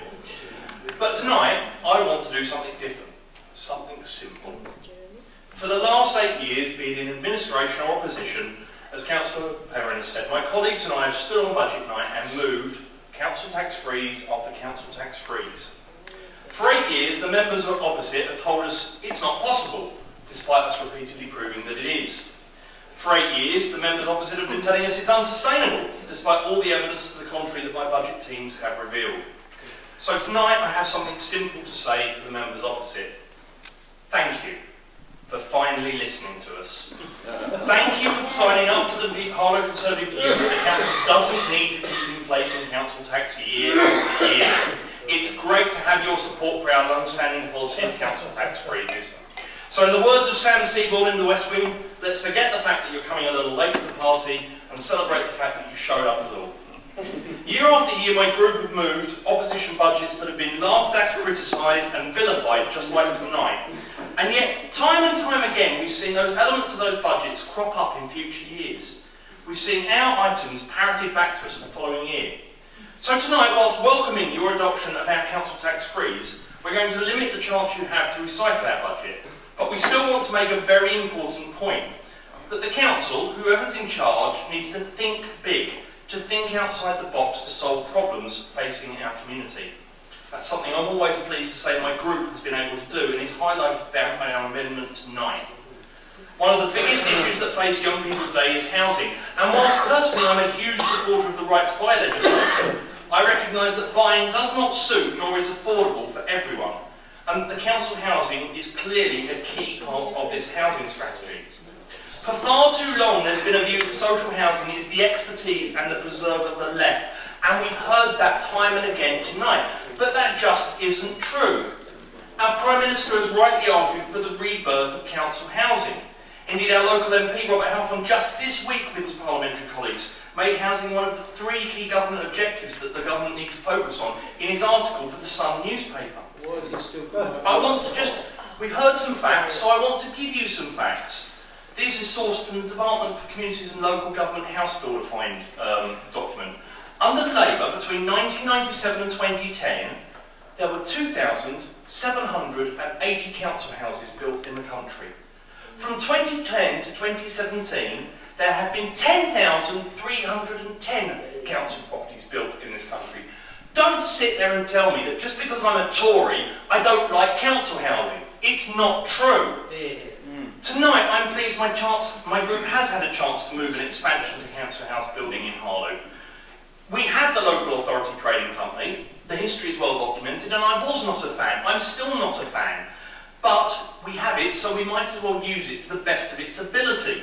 Speaker 6: But tonight, I want to do something different, something simple. For the last 8 years, being in administration or opposition, as Councillor Perrin has said, my colleagues and I have stood on budget night and moved council tax freeze after council tax freeze. For 8 years, the members opposite have told us it's not possible, despite us repeatedly proving that it is. For 8 years, the members opposite have been telling us it's unsustainable, despite all the evidence to the contrary that my budget teams have revealed.
Speaker 18: So tonight I have something simple to say to the members opposite. Thank you for finally listening to us. Thank you for signing up to the Harlow Conservative view that the council doesn't need to keep inflating council tax year after year. It's great to have your support for our long-standing policy of council tax freezes. So in the words of Sam Seaborn in The West Wing, let's forget the fact that you're coming a little late to the party and celebrate the fact that you showed up at all. Year after year, my group have moved opposition budgets that have been laughed at, criticised and vilified, just like tonight. And yet, time and time again, we've seen those elements of those budgets crop up in future years. We've seen our items parroted back to us the following year. So tonight, whilst welcoming your adoption of our council tax freeze, we're going to limit the chance you have to recycle our budget. But we still want to make a very important point, that the council, whoever's in charge, needs to think big, to think outside the box to solve problems facing our community. That's something I'm always pleased to say my group has been able to do and is highlighted by our Amendment 9. One of the biggest issues that face young people today is housing, and whilst personally I'm a huge supporter of the right to buy legislation, I recognise that buying does not suit nor is affordable for everyone, and the council housing is clearly a key part of this housing strategy. For far too long there's been a view that social housing is the expertise and the preserve of the left, and we've heard that time and again tonight, but that just isn't true. Our Prime Minister has rightly argued for the rebirth of council housing. Indeed, our local MP, Robert Halfon, just this week with his parliamentary colleagues, made housing one of the 3 key government objectives that the government need to focus on in his article for the Sun newspaper.
Speaker 12: Why is he still
Speaker 18: We've heard some facts, so I want to give you some facts. This is sourced from the Department for Communities and Local Government House Builder Find document. Under Labour, between 1997 and 2010, there were 2,780 council houses built in the country. From 2010 to 2017, there have been 10,310 council properties built in this country. Don't sit there and tell me that just because I'm a Tory, I don't like council housing. It's not true. Tonight, I'm pleased my group has had a chance to move an expansion to council house building in Harlow. We have the local authority trading company. The history is well documented, and I was not a fan. I'm still not a fan. But we have it, so we might as well use it to the best of its ability.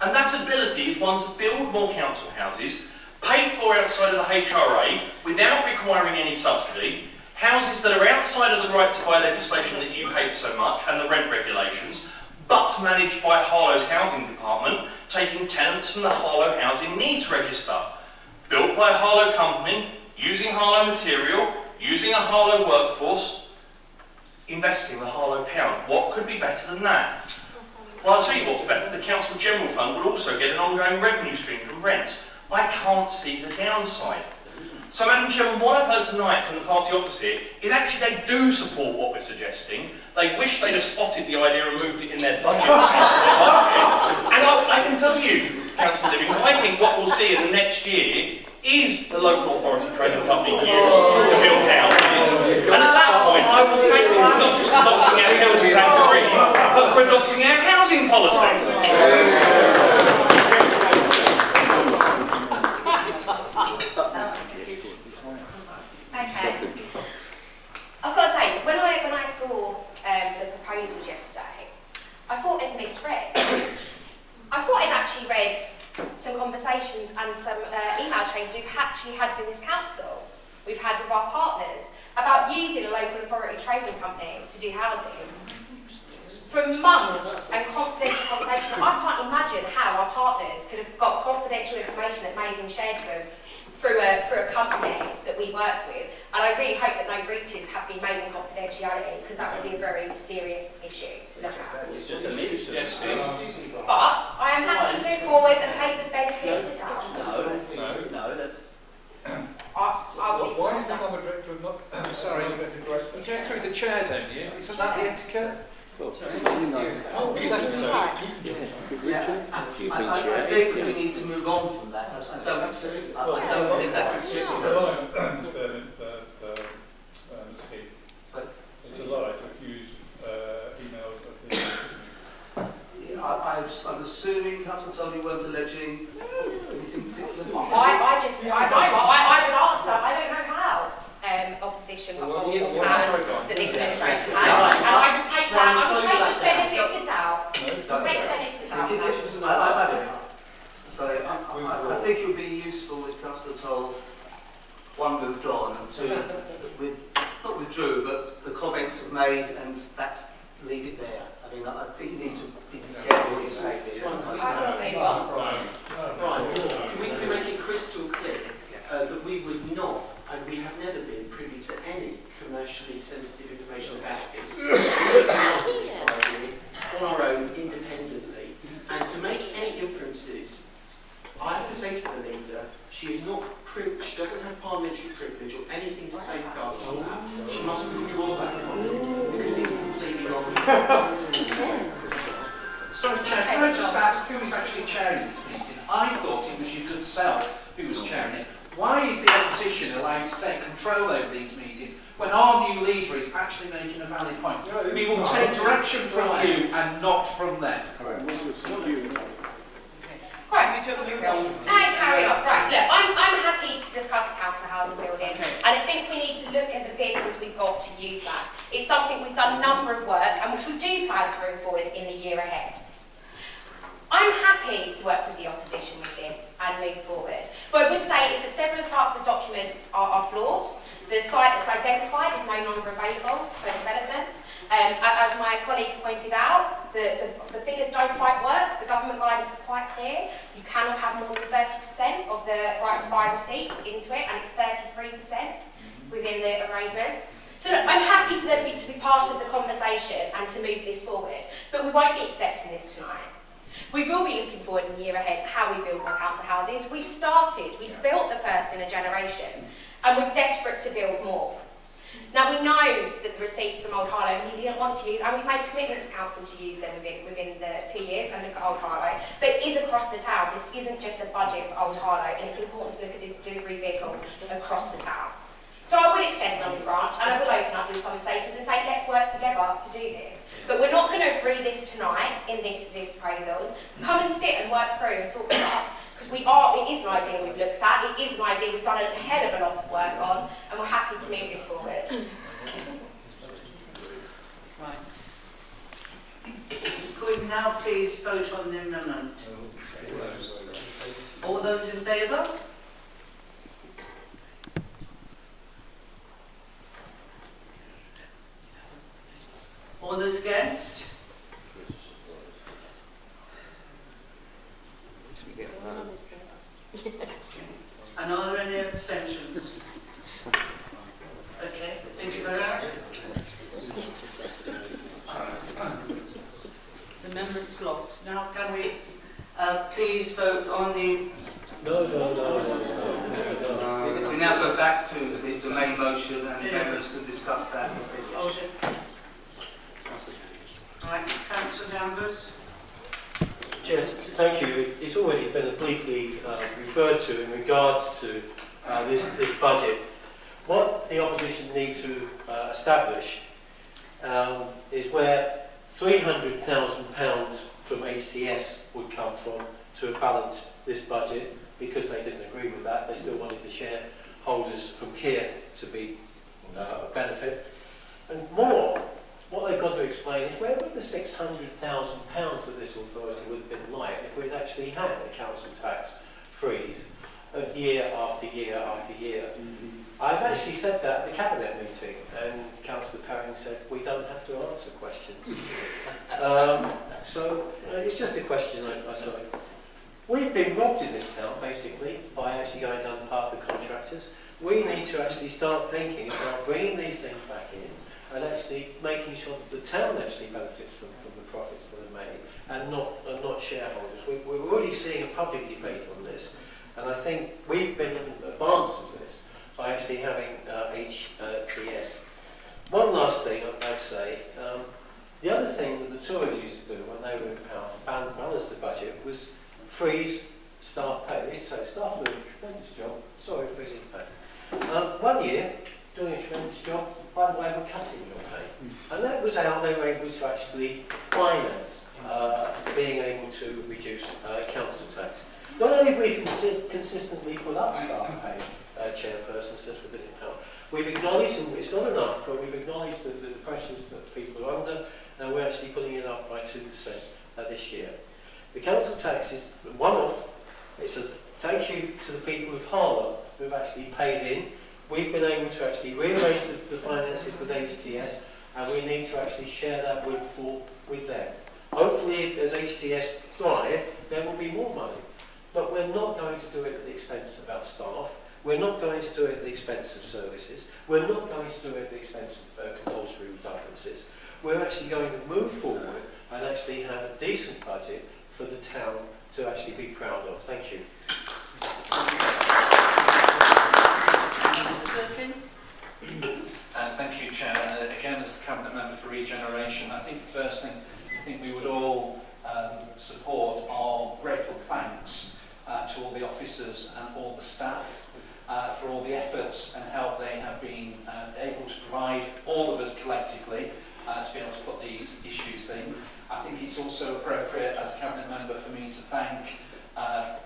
Speaker 18: And that ability is one to build more council houses, paid for outside of the HRA, without requiring any subsidy, houses that are outside of the right to buy legislation that you hate so much, and the rent regulations, but managed by Harlow's housing department, taking tenants from the Harlow Housing Needs Register. Built by a Harlow company, using Harlow material, using a Harlow workforce, investing the Harlow pound. What could be better than that? Well, I'll tell you what's better. The Council General Fund will also get an ongoing revenue stream from rents. I can't see the downside. So, Madam Chairman, what I've heard tonight from the party opposite is actually they do support what we're suggesting. They wish they'd have spotted the idea and moved it in their budget. And I can tell you, Councillor Living, I think what we'll see in the next year is the local authority trading company used to build houses. And at that point, I will thank you for not just adopting our council tax freeze, but for adopting our housing policy.
Speaker 10: Okay. I've got to say, when I saw the proposals yesterday, I thought I'd misread. I thought I'd actually read some conversations and some email chains we've actually had with this council, we've had with our partners, about using a local authority trading company to do housing. From months and confidential conversations, I can't imagine how our partners could have got confidential information that may have been shared to them through a company that we work with. And I really hope that no breaches have been made in confidentiality, because that would be a very serious issue to look at.
Speaker 18: It's just a minute. Yes, it is.
Speaker 10: But I am happy to move forward and take the benefit of the doubt.
Speaker 17: No, that's...
Speaker 4: Why is the other director not... Sorry, you go through the chair, don't you? Isn't that the etiquette?
Speaker 17: I think we need to move on from that. I don't think that is just...
Speaker 4: It's a lie to accuse emails of him.
Speaker 17: I'm assuming Councillor Tony weren't alleging anything particular.
Speaker 10: I would answer. I don't know how opposition opposition
Speaker 12: Well,
Speaker 10: hold
Speaker 12: yeah,
Speaker 10: of
Speaker 12: well,
Speaker 10: plans
Speaker 12: sorry, go on.
Speaker 10: that this administration
Speaker 12: Yeah.
Speaker 10: has. And I would take that, I would
Speaker 17: Close
Speaker 10: take
Speaker 17: that
Speaker 10: the benefit
Speaker 17: down.
Speaker 10: of the doubt.
Speaker 17: Don't
Speaker 10: Take the
Speaker 17: go.
Speaker 10: benefit of the doubt.
Speaker 17: I've had it. So I think it would be useful if Councillor Toll, one, moved on, and two, not withdrew, but the comments have made, and that's, leave it there. I mean, I think you need to be careful what you say here.
Speaker 15: Right, can we make it crystal clear that we would not, and we have never been privy to any commercially sensitive information about this. We are deciding on our own independently, and to make any inferences, I have to say to the leader, she is not she doesn't have parliamentary privilege or anything to safeguard on that. She must withdraw that comment because it's completely wrong.
Speaker 1: Sorry, Chair, can I just ask who is actually chairing this meeting? I thought it was your good self who was chairing it. Why is the opposition allowed to take control over these meetings when our new leader is actually making a valid point? We will take direction from you and not from them.
Speaker 10: Right, carry on. Right, look, I'm happy to discuss council housing building, and I think we need to look at the vehicles we've got to use that. It's something we've done a number of work, and which we do plan to bring forward in the year ahead. I'm happy to work with the opposition with this and move forward. What I would say is that several parts of the documents are flawed. The site that's identified is no longer available for development. As my colleagues pointed out, the figures don't quite work. The government guidance is quite clear. You cannot have more than 30% of the right to buy receipts into it, and it's 33% within the arrangements. So look, I'm happy for them to be part of the conversation and to move this forward, but we won't be accepting this tonight. We will be looking forward in the year ahead at how we build more council houses. We've built the first in a generation, and we're desperate to build more. Now, we know that the receipts from Old Harlow he didn't want to use, and we've made a commitment as council to use them within the 2 years and look at Old Harlow. But it is across the town. This isn't just a budget for Old Harlow, and it's important to look at this delivery vehicle across the town. So I will extend an olive branch, and I will open up these conversations and say, let's work together to do this. But we're not going to agree this tonight in these proposals. Come and sit and work through and talk to us. Because it is an idea we've looked at, it is an idea we've done a hell of a lot of work on, and we're happy to move this forward.
Speaker 2: Right. Could we now please vote on the amendment? All those in favour? All those against? And are there any abstentions? Okay, thank you very much. The amendment's lost. Now can we please vote on the...
Speaker 12: No.
Speaker 17: We now go back to the main motion, and members can discuss that as they wish.
Speaker 2: Okay. Right, Councillor Danvers.
Speaker 12: Yes, thank you. It's already been obliquely referred to in regards to this budget. What the opposition need to establish is where £300,000 from HCS would come from to balance this budget, because they didn't agree with that. They still wanted the shareholders from Kier to be a benefit. And more, what they've got to explain is where would the £600,000 that this authority would have been like if we'd actually had a council tax freeze of year after year after year. I've actually said that at the cabinet meeting, and Councillor Perring said we don't have to answer questions. So it's just a question, I suppose. We've been robbed in this town, basically, by actually going down the path of contractors. We need to actually start thinking about bringing these things back in and actually making sure that the town actually benefits from the profits that are made, and not shareholders. We're already seeing a public debate on this, and I think we've been in advance of this by actually having HTS. One last thing I'd say, the other thing that the Tories used to do when they were in power to balance the budget was freeze staff pay. They used to say, staff doing a tremendous job, sorry, freezing pay. 1 year, doing a tremendous job, by the way, we're cutting your pay. And that was how they were able to actually finance being able to reduce council tax. Not only have we consistently put up staff pay, chairperson, since we've been in power, We've acknowledged, and it's not enough, but we've acknowledged the pressures that people are under, and we're actually putting it up by 2% this year. The council tax is one-off. It's a thank you to the people of Harlow who've actually paid in. We've been able to actually rearrange the finances with HTS, and we need to actually share that windfall with them. Hopefully, as HTS thrive, there will be more money. But we're not going to do it at the expense of our staff. We're not going to do it at the expense of services. We're not going to do it at the expense of compulsory redundancies. We're actually going to move forward and actually have a decent budget for the town to actually be proud of. Thank you.
Speaker 1: Thank you, Chair. Again, as the Cabinet Member for Regeneration, I think the first thing we would all support are grateful thanks to all the officers and all the staff for all the efforts and help they have been able to provide all of us collectively to be able to put these issues in. I think it's also appropriate as a Cabinet Member for me to thank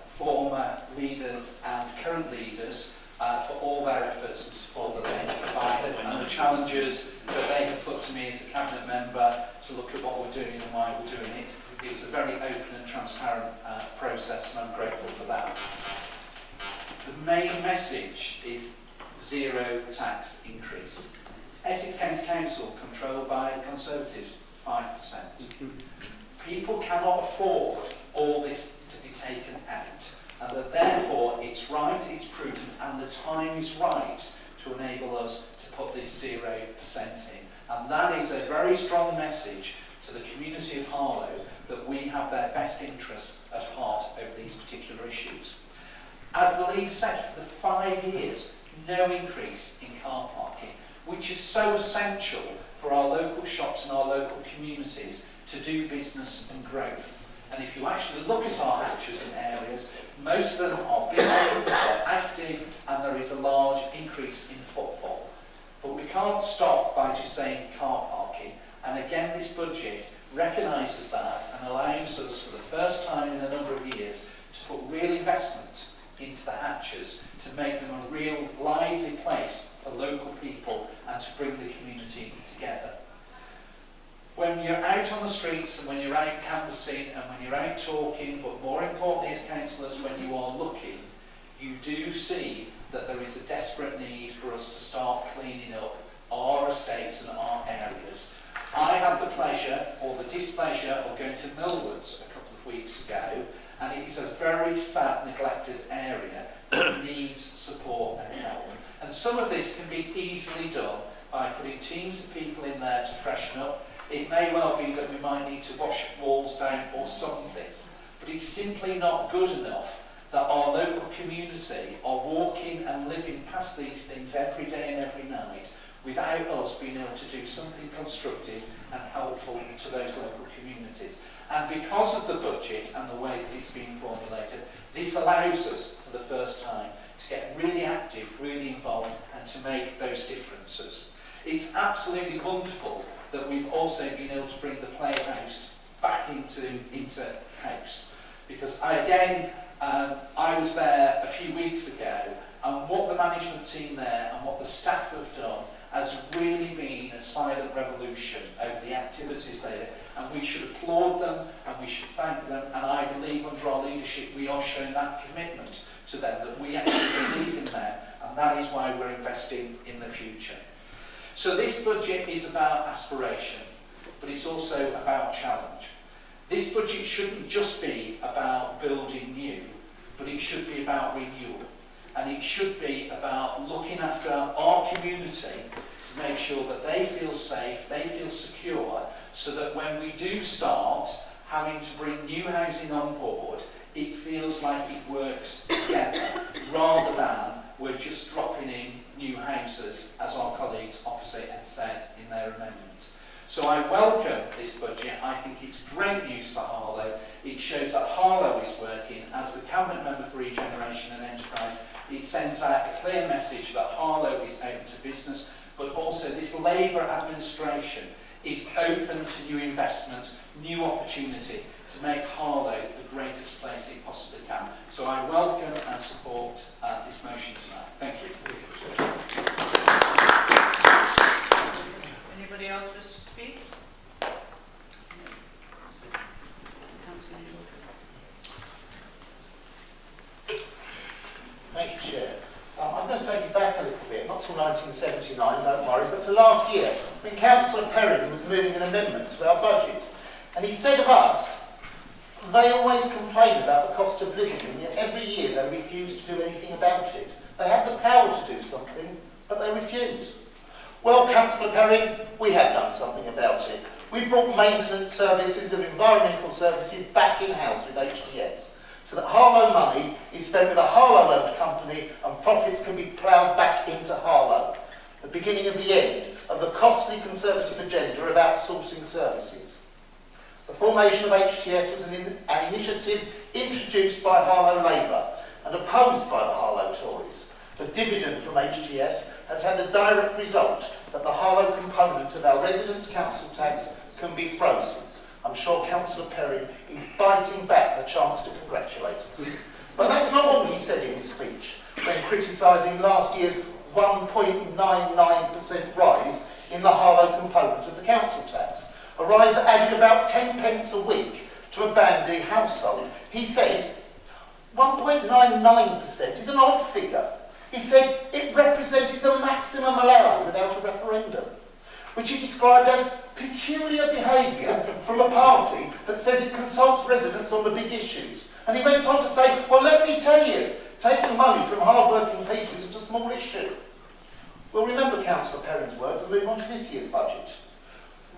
Speaker 1: former leaders and current leaders for all their efforts and support that they have provided and the challenges that they have put to me as a Cabinet Member to look at what we're doing and why we're doing it. It was a very open and transparent process, and I'm grateful for that. The main message is zero tax increase. Essex County Council, controlled by the Conservatives, 5%. People cannot afford all this to be taken out, and that therefore it's right, it's prudent, and the time is right to enable us to put this 0% in. And that is a very strong message to the community of Harlow that we have their best interests at heart over these particular issues. As the lead said, for the 5 years, no increase in car parking, which is so essential for our local shops and our local communities to do business and growth. And if you actually look at our hatches and areas, most of them are busy, they're active, and there is a large increase in footfall. But we can't stop by just saying car parking. And again, this budget recognises that and allows us, for the first time in a number of years, to put real investment into the hatches to make them a real lively place for local people and to bring the community together. When you're out on the streets and when you're out canvassing and when you're out talking, but more importantly as councillors, when you are looking, you do see that there is a desperate need for us to start cleaning up our estates and our areas. I had the pleasure or the displeasure of going to Millwoods a couple of weeks ago, and it is a very sad, neglected area that needs support and help. And some of this can be easily done by putting teams of people in there to freshen up. It may well be that we might need to wash walls down or something, but it's simply not good enough that our local community are walking and living past these things every day and every night without us being able to do something constructive and helpful to those local communities. And because of the budget and the way that it's being formulated, this allows us, for the first time, to get really active, really involved, and to make those differences. It's absolutely wonderful that we've also been able to bring the playhouse back into house. Because I was there a few weeks ago, and what the management team there and what the staff have done has really been a silent revolution over the activities there, and we should applaud them and we should thank them, and I believe under our leadership we are showing that commitment to them, that we actually believe in them, and that is why we're investing in the future. So this budget is about aspiration, but it's also about challenge. This budget shouldn't just be about building new, but it should be about renewal. And it should be about looking after our community to make sure that they feel safe, they feel secure, so that when we do start having to bring new housing on board, it feels like it works together, rather than we're just dropping in new houses, as our colleagues opposite had said in their amendments. So I welcome this budget. I think it's great news for Harlow. It shows that Harlow is working. As the Cabinet Member for Regeneration and Enterprise, it sends out a clear message that Harlow is open to business, but also this Labour administration is open to new investment, new opportunity to make Harlow the greatest place it possibly can. So I welcome and support this motion tonight. Thank you.
Speaker 3: till 1979, don't worry, but to last year, when Councillor Perrin was moving an amendment to our budget. And he said of us, they always complain about the cost of living, and yet every year they refuse to do anything about it. They have the power to do something, but they refuse. Well, Councillor Perrin, we have done something about it. We brought maintenance services and environmental services back in-house with HDS, so that Harlow money is spent with a Harlow-owned company and profits can be ploughed back into Harlow. The beginning of the end of the costly Conservative agenda of outsourcing services. The formation of HTS was an initiative introduced by Harlow Labour and opposed by the Harlow Tories. The dividend from HTS has had the direct result that the Harlow component of our residents' council tax can be frozen. I'm sure Councillor Perrin is biting back the chance to congratulate us. But that's not all he said in his speech when criticising last year's 1.99% rise in the Harlow component of the council tax. A rise that added about 10 pence a week to a Band D household. He said 1.99% is an odd figure. He said it represented the maximum allowed without a referendum, which he described as peculiar behaviour from a party that says it consults residents on the big issues. And he went on to say, well, let me tell you, taking money from hard-working people isn't a small issue. Well, remember Councillor Perrin's words and move on to this year's budget.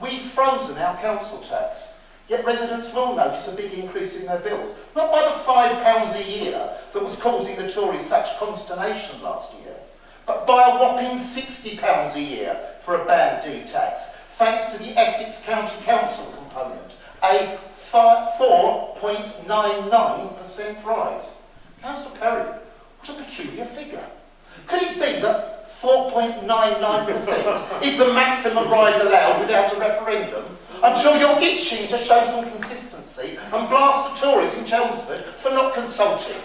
Speaker 3: We've frozen our council tax, yet residents will notice a big increase in their bills. Not by the £5 a year that was causing the Tories such consternation last year, but by a whopping £60 a year for a Band D tax, thanks to the Essex County Council component, a 4.99% rise. Councillor Perrin, what a peculiar figure. Could it be that 4.99% is the maximum rise allowed without a referendum? I'm sure you're itching to show some consistency and blast the Tories in Chelmsford for not consulting.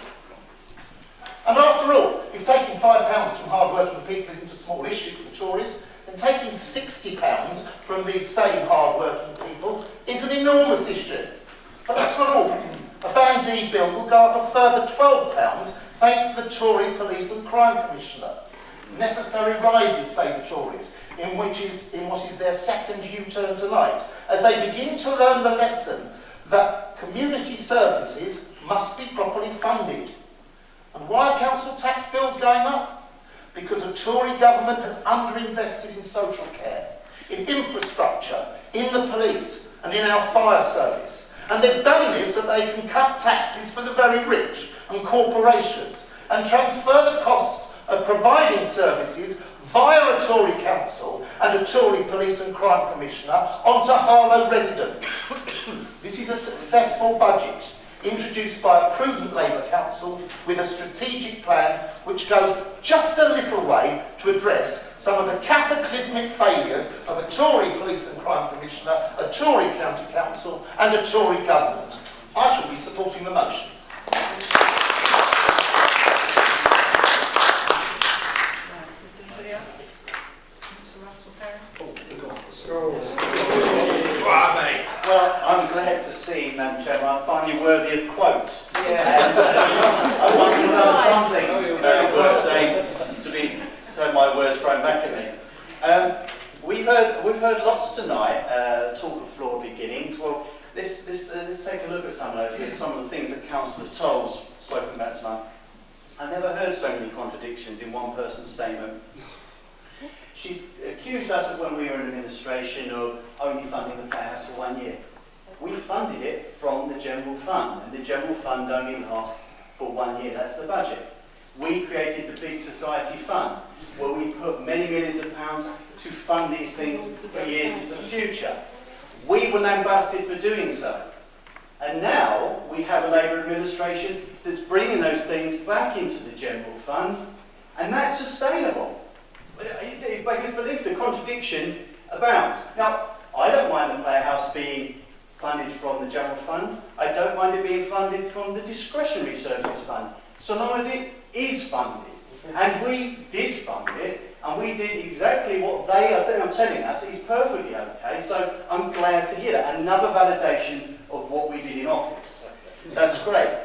Speaker 3: And after all, if taking £5 from hard-working people isn't a small issue for the Tories, then taking £60 from these same hard-working people is an enormous issue. But that's not all. A Band D bill will go up a further £12 thanks to the Tory Police and Crime Commissioner. Necessary rises, say the Tories, in what is their second U-turn tonight, as they begin to learn the lesson that community services must be properly funded. And why are council tax bills going up? Because a Tory government has underinvested in social care, in infrastructure, in the police and in our fire service. And they've done this so they can cut taxes for the very rich and corporations and transfer the costs of providing services via a Tory council and a Tory Police and Crime Commissioner onto Harlow residents. This is a successful budget introduced by a prudent Labour council with a strategic plan which goes just a little way to address some of the cataclysmic failures of a Tory Police and Crime Commissioner, a Tory County Council and a Tory government. I shall be supporting the motion.
Speaker 17: Well, I'm glad to see, Madam Chairman, I'm finally worthy of quotes. Yeah. And, I must have done something worth saying to have my words thrown back at me. We've heard lots tonight, talk of flawed beginnings. Well, let's take a look at some of the things that Councillor Toll's spoken about tonight. I've never heard so many contradictions in one person's statement. She accused us of when we were in administration of only funding the playhouse for 1 year. We funded it from the general fund, and the general fund only lasts for 1 year. That's the budget. We created the Big Society Fund, where we put many millions of pounds to fund these things for years into the future. We were lambasted for doing so. And now we have a Labour administration that's bringing those things back into the general fund, and that's sustainable. By his belief, the contradiction abounds. Now, I don't mind the playhouse being funded from the general fund. I don't mind it being funded from the discretionary services fund, so long as it is funded. And we did fund it, and we did exactly what they are telling us is perfectly okay, so I'm glad to hear that. Another validation of what we did in office. That's great.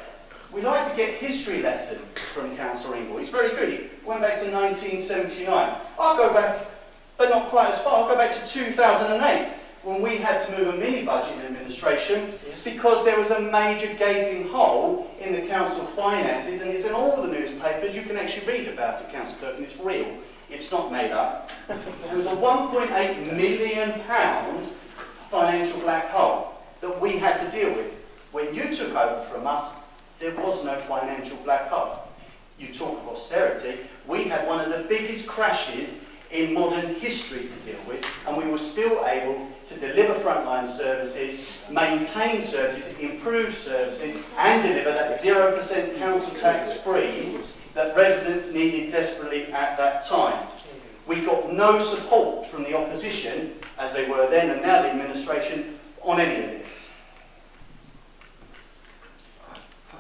Speaker 17: We like to get history lessons from Councillor Ingle. It's very good. It went back to 1979. I'll go back, but not quite as far. I'll go back to 2008, when we had to move a mini-budget in administration because there was a major gaping hole in the council finances, and it's in all the newspapers. You can actually read about it, Councillor Clerk, and it's real. It's not made up. There was a £1.8 million financial black hole that we had to deal with. When you took over from us, there was no financial black hole. You talk of austerity. We had one of the biggest crashes in modern history to deal with, and we were still able to deliver frontline services, maintain services, improve services, and deliver that 0% council tax freeze that residents needed desperately at that time. We got no support from the opposition, as they were then and now the administration, on any of this.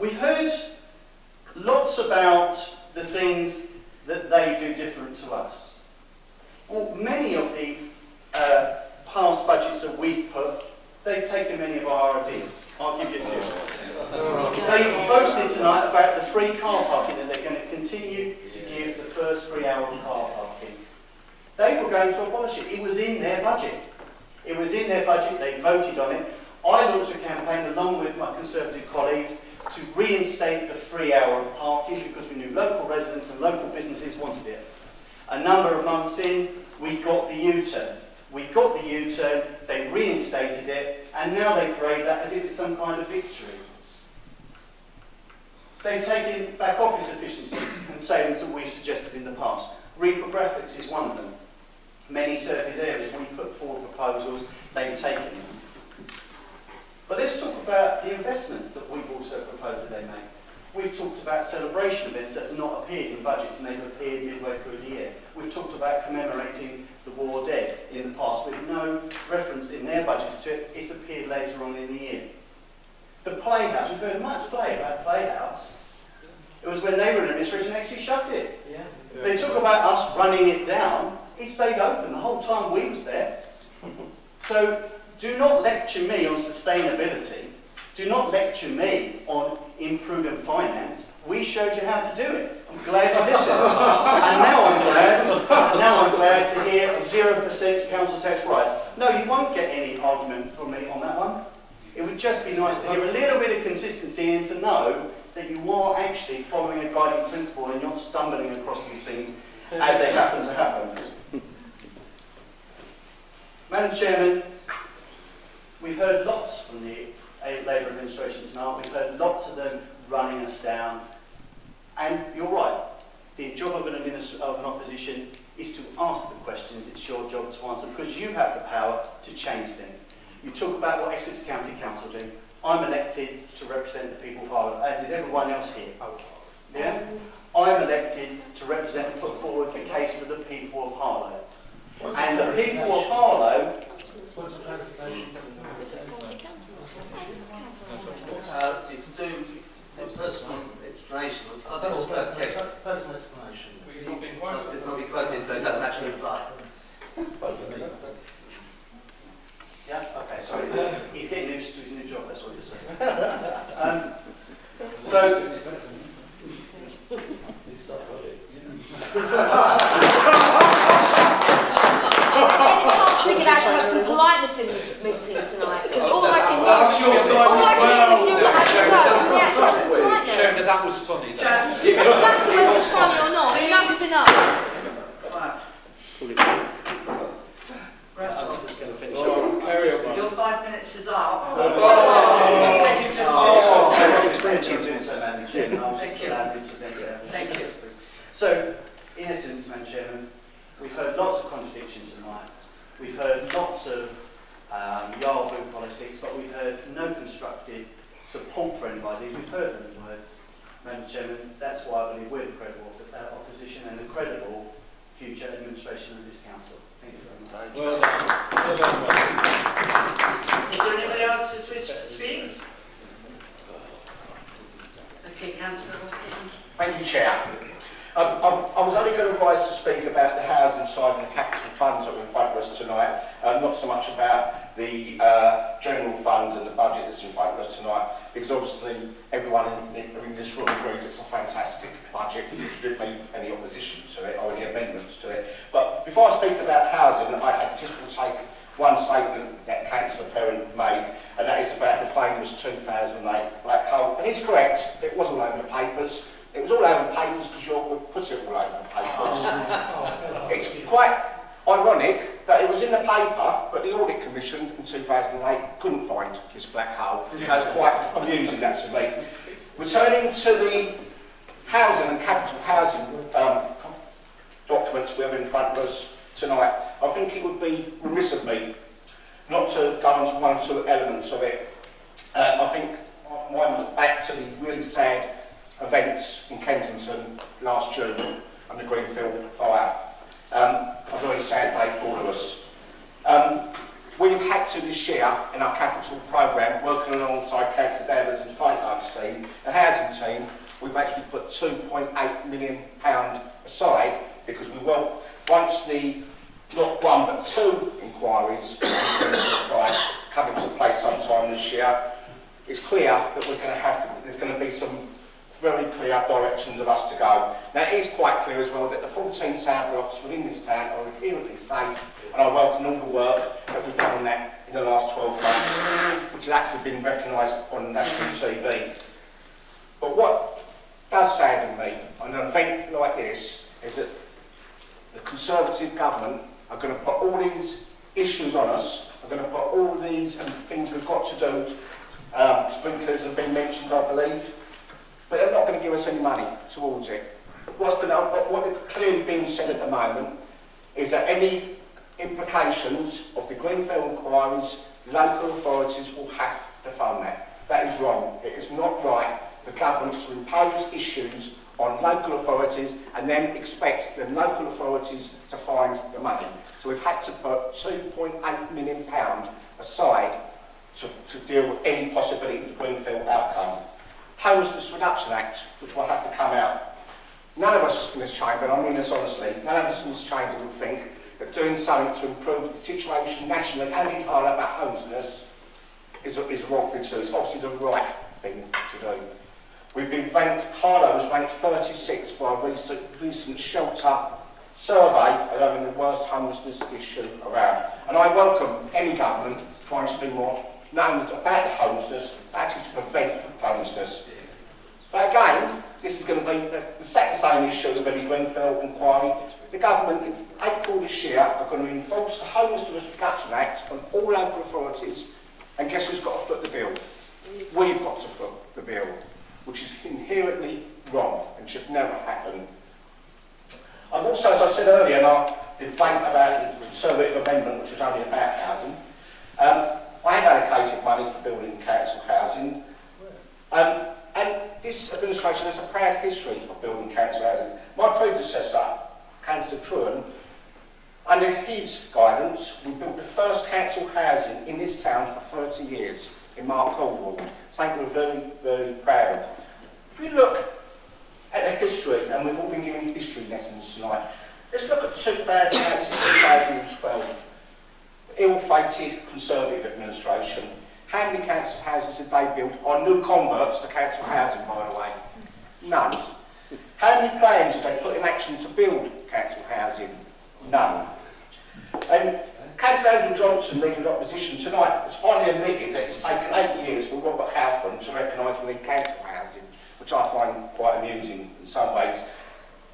Speaker 17: We've heard lots about the things that they do different to us. Well, many of the past budgets that we've put, they've taken many of our ideas. I'll give you a few. They boasted tonight about the free car parking, that they're going to continue to give the first free hour of car parking. They were going to abolish it. It was in their budget. It was in their budget. They voted on it. I launched a campaign along with my Conservative colleagues to reinstate the free hour of parking because we knew local residents and local businesses wanted it. A number of months in, we got the U-turn. We got the U-turn, they reinstated it, and now they parade that as if it's some kind of victory. They've taken back office efficiencies and savings that we've suggested in the past. Reprographics is one of them. Many surface areas, we put forward proposals, they've taken them. But let's talk about the investments that we've also proposed that they make. We've talked about celebration events that have not appeared in budgets and they've appeared midway through the year. We've talked about commemorating the war dead in the past with no reference in their budgets to it. It's appeared later on in the year. The Playhouse, we've heard much play about the Playhouse. It was when they were in administration they actually shut it. They talk about us running it down. It stayed open the whole time we was there. So do not lecture me on sustainability. Do not lecture me on improving finance. We showed you how to do it. I'm glad you listened. And now I'm glad to hear a 0% council tax rise. No, you won't get any argument from me on that one. It would just be nice to hear a little bit of consistency and to know that you are actually following a guiding principle and you're not stumbling across these things as they happen to happen. Madam Chairman, we've heard lots from the Labour administration tonight. We've heard lots of them running us down. And you're right. The job of an opposition is to ask the questions. It's your job to answer because you have the power to change things. You talk about what Exeter County Council do. I'm elected to represent the people of Harlow, as is everyone else here. Yeah? I'm elected to represent and put forward the case for the people of Harlow. And the people of Harlow...
Speaker 19: You can do a personal explanation. I don't know what personal explanation. It's not been quoted, so it doesn't actually apply.
Speaker 17: Yeah? Okay, sorry. He's getting used to his new job, that's what you're saying.
Speaker 20: We could actually have some politeness in this meeting tonight. Because all I can hear is you actually go. We actually have some politeness.
Speaker 18: Chairman, that was funny.
Speaker 20: It doesn't matter whether it's funny or not. Enough's enough.
Speaker 2: Your 5 minutes is up.
Speaker 17: Thank you. So, in essence, Madam Chairman, we've heard lots of contradictions tonight. We've heard lots of yardley politics, but we've heard no constructive support for anybody. We've heard them words. Madam Chairman, that's why I believe we're the credible opposition and the credible future administration of this council. Thank you very much.
Speaker 2: Well done. Is there anybody else who's wish to speak? Okay, Councillor.
Speaker 8: Thank you, Chair. I was only going to rise to speak about the housing side and the capital funds that were in front of us tonight, not so much about the general fund and the budget that's in front of us tonight. because obviously everyone in this room agrees it's a fantastic budget. You didn't leave any opposition to it or any amendments to it. But before I speak about housing, I just will take one statement that Councillor Perrin made, and that is about the famous 2008 black hole. And he's correct, it was all over the papers. It was all over the papers because you put it all over the papers. It's quite ironic that it was in the paper, but the Audit Commission in 2008 couldn't find this black hole. So it's quite amusing, that to me. Returning to the housing and capital housing documents we have in front of us tonight, I think it would be remiss of me not to go into one or two elements of it. I think one was back to the really sad events in Kensington last June and the Greenfield fire. A very sad day for all of us. We've had to this year in our capital programme, working alongside Councillor Danvers and the finance team, the housing team, we've actually put £2.8 million aside because we want, once the not one but two inquiries come into place sometime this year, it's clear that we're going to have to, there's going to be some very clear directions of us to go. Now it is quite clear as well that the 14 town blocks within this town are inherently safe, and I welcome all the work that we've done on that in the last 12 months, which has actually been recognised on national TV. But what does sadden me on an event like this is that the Conservative government are going to put all these issues on us, are going to put all these things we've got to do. Sprinklers have been mentioned, I believe, but they're not going to give us any money towards it. What is clearly being said at the moment is that any implications of the Greenfield inquiries, local authorities will have to fund that. That is wrong. It is not right for governments to impose issues on local authorities and then expect the local authorities to find the money. So we've had to put £2.8 million aside to deal with any possibility of the Greenfield outcome. Homelessness Reduction Act, which will have to come out. None of us in this chamber, and I mean this honestly, none of us in this chamber would think that doing something to improve the situation nationally and in Harlow about homelessness is the wrong thing to do. It's obviously the right thing to do. We've been ranked, Harlow was ranked 36 by a recent shelter survey of having the worst homelessness issue around. And I welcome any government trying to do more, not only about the homelessness, but actually to prevent homelessness. But again, this is going to be the same issue of any Greenfield inquiry. The government in April this year are going to enforce the Homelessness Reduction Act on all local authorities, and guess who's got to foot the bill? We've got to foot the bill, which is inherently wrong and should never happen. I've also, as I said earlier in our debate about the Conservative amendment, which was only about housing, I have allocated money for building council housing, and this administration has a proud history of building council housing. My predecessor, Councillor Truan, under his guidance, we built the first council housing in this town for 30 years in Mark Ward, something we're very, very proud of. If we look at the history, and we've all been given history lessons tonight, let's look at 2008 to 2012. Ill-fated Conservative administration. How many council houses did they build on new converts to council housing, by the way? None. How many plans did they put in action to build council housing? None. And Councillor Andrew Johnson, leading the opposition tonight, has finally admitted that it's taken 8 years for Robert Halfon to recognise we need council housing, which I find quite amusing in some ways.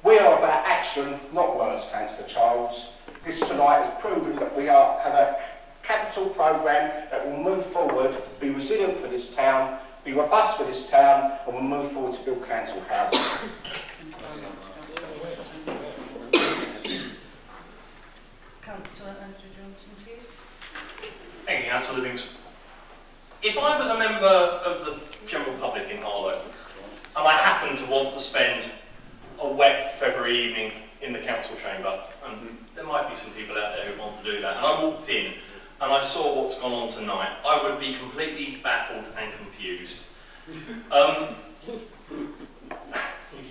Speaker 8: We are about action, not words, Councillor Charles. This tonight has proven that we have a capital programme that will move forward, be resilient for this town, be robust for this town, and will move forward to build council housing.
Speaker 2: Councillor Andrew Johnson, please.
Speaker 18: Thank you, Councillor Livingston. If I was a member of the general public in Harlow, and I happened to want to spend a wet February evening in the council chamber, and there might be some people out there who want to do that, and I walked in and I saw what's gone on tonight, I would be completely baffled and confused. You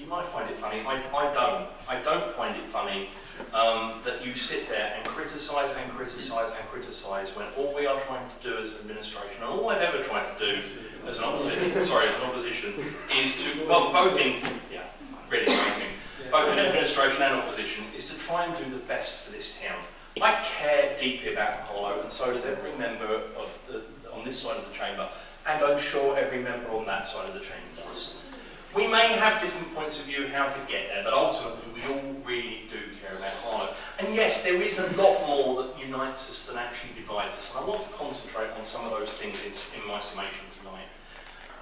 Speaker 18: might find it funny, I don't find it funny that you sit there and criticise and criticise and criticise when all we are trying to do as an administration, and all I've ever tried to do as an opposition, sorry, as an opposition, is to, well, both in, yeah, really amazing, both in administration and opposition, is to try and do the best for this town. I care deeply about Harlow, and so does every member of on this side of the chamber, and I'm sure every member on that side of the chamber does. We may have different points of view how to get there, but ultimately we all really do care about Harlow. And yes, there is a lot more that unites us than actually divides us, and I want to concentrate on some of those things in my summation tonight.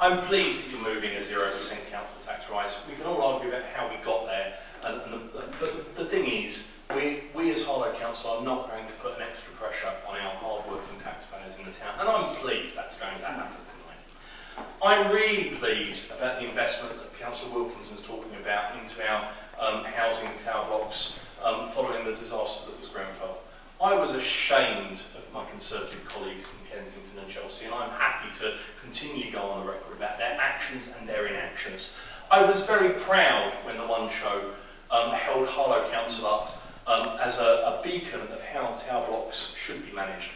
Speaker 18: I'm pleased that you're moving a 0% council tax rise. We can all argue about how we got there, but the thing is, we as Harlow Council are not going to put an extra pressure on our hard-working taxpayers in the town, and I'm pleased that's going to happen tonight. I'm really pleased about the investment that Councillor Wilkinson's talking about into our housing tower blocks following the disaster that was Grenfell. I was ashamed of my Conservative colleagues in Kensington and Chelsea, and I'm happy to continue to go on the record about their actions and their inactions. I was very proud when the One Show held Harlow Council up as a beacon of how tower blocks should be managed.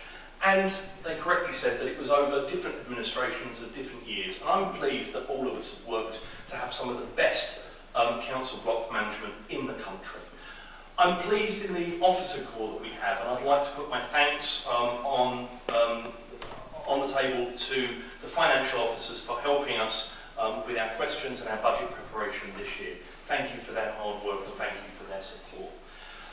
Speaker 18: And they correctly said that it was over different administrations of different years. And I'm pleased that all of us have worked to have some of the best council block management in the country. I'm pleased in the officer corps that we have, and I'd like to put my thanks on the table to the financial officers for helping us with our questions and our budget preparation this year. Thank you for their hard work and thank you for their support.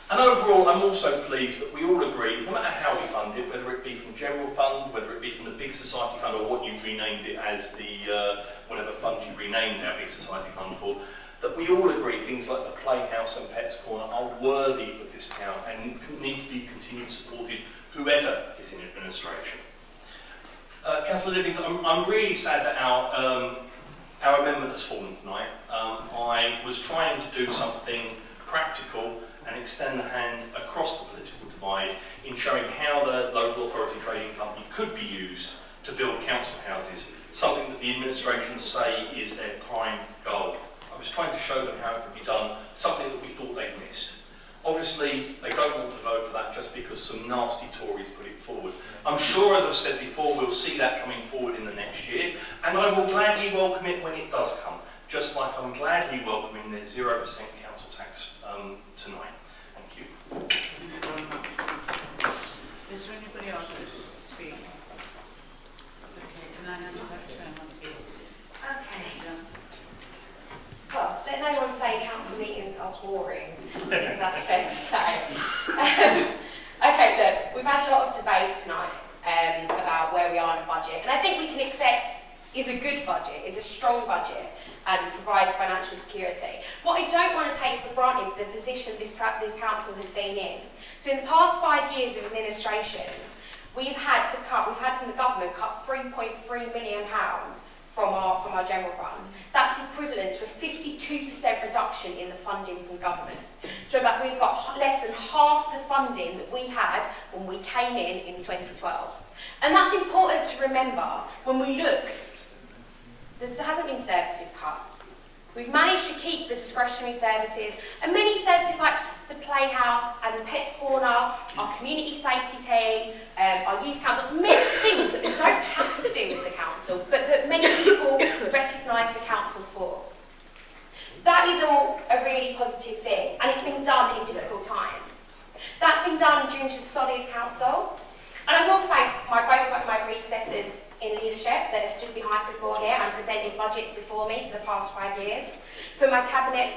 Speaker 18: And overall, I'm also pleased that we all agree, no matter how we fund it, whether it be from general fund, whether it be from the Big Society Fund, or what you renamed it as the, whatever fund you renamed our Big Society Fund for, that we all agree things like the Playhouse and Pets Corner are worthy of this town and need to be continued supported, whoever is in administration. Councillor Livingston, I'm really sad that our amendment has fallen tonight. I was trying to do something practical and extend the hand across the political divide in showing how the local authority trading company could be used to build council houses, something that the administration say is their prime goal. I was trying to show them how it could be done, something that we thought they'd missed. Obviously, they don't want to vote for that just because some nasty Tories put it forward. I'm sure, as I've said before, we'll see that coming forward in the next year, and I will gladly welcome it when it does come, just like I'm gladly welcoming the 0% council tax tonight. Thank you.
Speaker 2: Is there anybody else who wishes to speak? Okay, can I have that chairman, please?
Speaker 10: Okay. Well, let no one say council meetings are boring. I think that's fair to say. Okay, look, we've had a lot of debate tonight about where we are in the budget, and I think we can accept it's a good budget, it's a strong budget, and provides financial security. What I don't want to take for granted the position this council has been in. So in the past 5 years of administration, we've had from the government cut £3.3 million from our general fund. That's equivalent to a 52% reduction in the funding from government. So that we've got less than half the funding that we had when we came in 2012. And that's important to remember when we look. There hasn't been services cut. We've managed to keep the discretionary services, and many services like the Playhouse and the Pets Corner, our community safety team, our youth council, many things that we don't have to do as a council, but that many people recognise the council for. That is all a really positive thing, and it's been done in difficult times. That's been done due to solid council, and I will thank both of my predecessors in leadership that have stood behind before here and presented budgets before me for the past 5 years, for my cabinet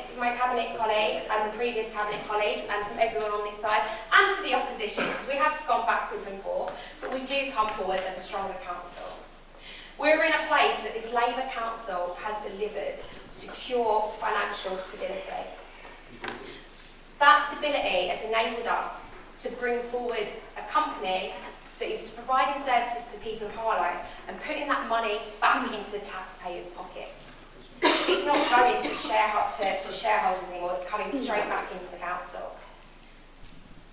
Speaker 10: colleagues and the previous cabinet colleagues, and from everyone on this side, and to the opposition, because we have gone backwards and forth, but we do come forward as a stronger council. We're in a place that this Labour council has delivered secure financial stability. That stability has enabled us to bring forward a company that is to providing services to people of Harlow and putting that money back into the taxpayers' pockets. It's not going to shareholders anymore, it's coming straight back into the council.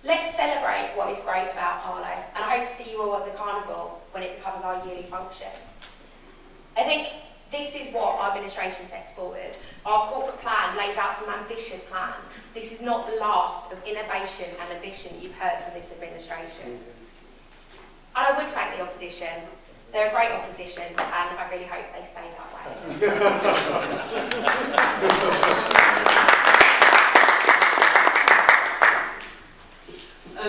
Speaker 10: Let's celebrate what is great about Harlow, and I hope to see you all at the carnival when it becomes our yearly function. I think this is what our administration sets forward. Our corporate plan lays out some ambitious plans. This is not the last of innovation and ambition you've heard from this administration. And I would thank the opposition They're a great opposition, and I really hope they stay that way.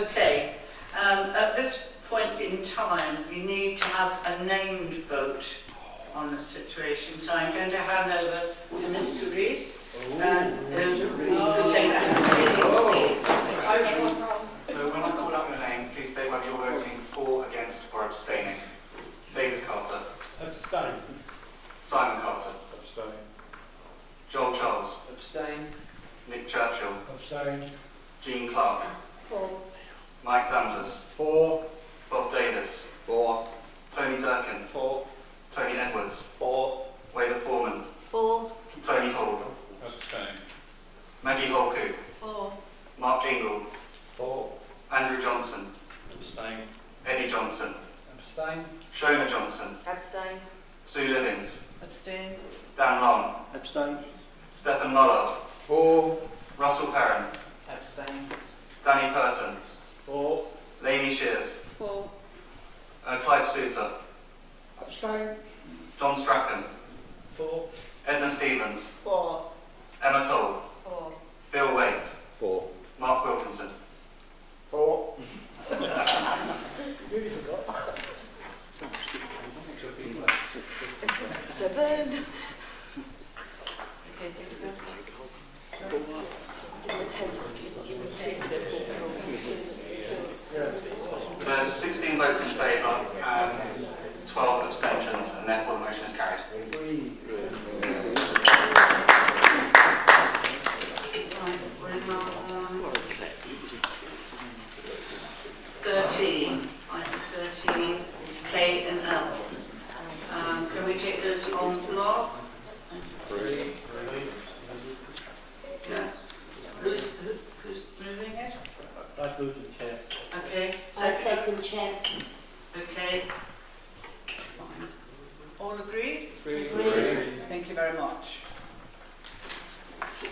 Speaker 2: Okay, at this point in time, we need to have a named vote on the situation, so I'm going to hand over to Mr. Rees.
Speaker 13: So when I call out your name, please state whether you're voting for, against or abstaining. David Carter.
Speaker 4: Abstain.
Speaker 13: Simon Carter.
Speaker 4: Abstain.
Speaker 13: Joel Charles.
Speaker 19: Abstain.
Speaker 13: Nick Churchill.
Speaker 4: Abstain.
Speaker 13: Jean Clark.
Speaker 14: For.
Speaker 13: Mike Danvers.
Speaker 4: For.
Speaker 13: Bob Davis.
Speaker 19: For.
Speaker 13: Tony Durkin.
Speaker 19: For.
Speaker 13: Tony Edwards.
Speaker 19: For.
Speaker 13: Wader Foreman.
Speaker 14: For.
Speaker 13: Tony Hall.
Speaker 4: Abstain.
Speaker 13: Maggie Holku.
Speaker 14: For.
Speaker 13: Mark Ingle.
Speaker 19: For.
Speaker 13: Andrew Johnson.
Speaker 4: Abstain.
Speaker 13: Eddie Johnson.
Speaker 11: Abstain.
Speaker 13: Shona Johnson.
Speaker 14: Abstain.
Speaker 13: Sue Livings.
Speaker 2: Abstain.
Speaker 13: Dan Long.
Speaker 19: Abstain.
Speaker 13: Stephen Mullard.
Speaker 19: For.
Speaker 13: Russell Perrin.
Speaker 19: Abstain.
Speaker 13: Danny Purton.
Speaker 19: For.
Speaker 13: Lainey Shears.
Speaker 14: For.
Speaker 13: Clive Souter.
Speaker 19: Abstain.
Speaker 13: John Strachan.
Speaker 19: For.
Speaker 13: Edna Stevens.
Speaker 14: For.
Speaker 13: Emma Toll.
Speaker 14: For.
Speaker 13: Phil Waite.
Speaker 19: For.
Speaker 13: Mark Wilkinson.
Speaker 19: For.
Speaker 3: Nearly forgot.
Speaker 20: 7.
Speaker 13: There's 16 votes in favour and 12 abstentions, and therefore the motion is carried.
Speaker 2: 13, item 13, K and L. Can we take those on block? Yes. Who's moving it?
Speaker 6: I'd move the chair.
Speaker 2: Okay.
Speaker 14: I second, Chair.
Speaker 2: Okay. Fine. All agreed?
Speaker 14: Agreed.
Speaker 2: Thank you very much. Right,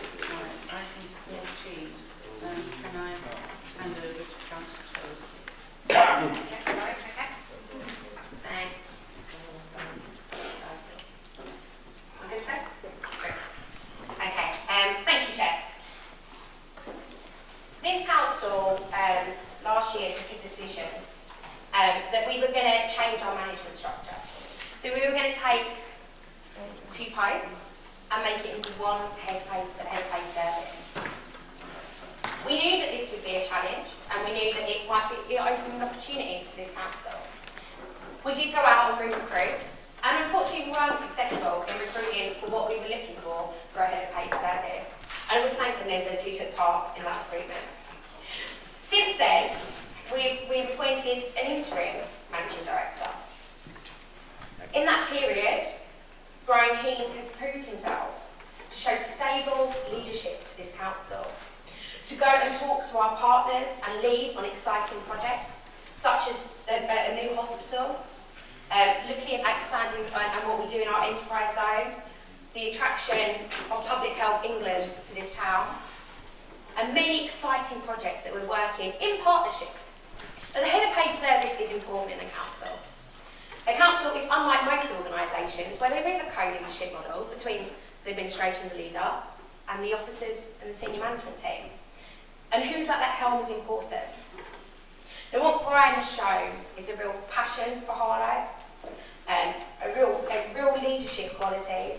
Speaker 2: item 14. Can I hand over to Councillor Toad?
Speaker 10: Thank you, Chair. This council last year took a decision that we were going to change our management structure. That we were going to take 2 posts and make it into one head pay service. We knew that this would be a challenge, and we knew that it opened opportunities for this council. We did go out and recruit, and unfortunately we weren't successful in recruiting for what we were looking for a head of paid service. And we thank the members who took part in that recruitment. Since then, we've appointed an interim managing director. In that period, Brian Keane has proved himself to show stable leadership to this council, to go and talk to our partners and lead on exciting projects, such as a new hospital, looking at expanding and what we do in our enterprise zone, the attraction of Public Health England to this town, and many exciting projects that we're working in partnership. But the head of paid service is important in the council. The council is unlike most organisations where there is a co-leadership model between the administration, the leader, and the officers and the senior management team. And who's at that helm is important. Now what Brian has shown is a real passion for Harlow, a real leadership qualities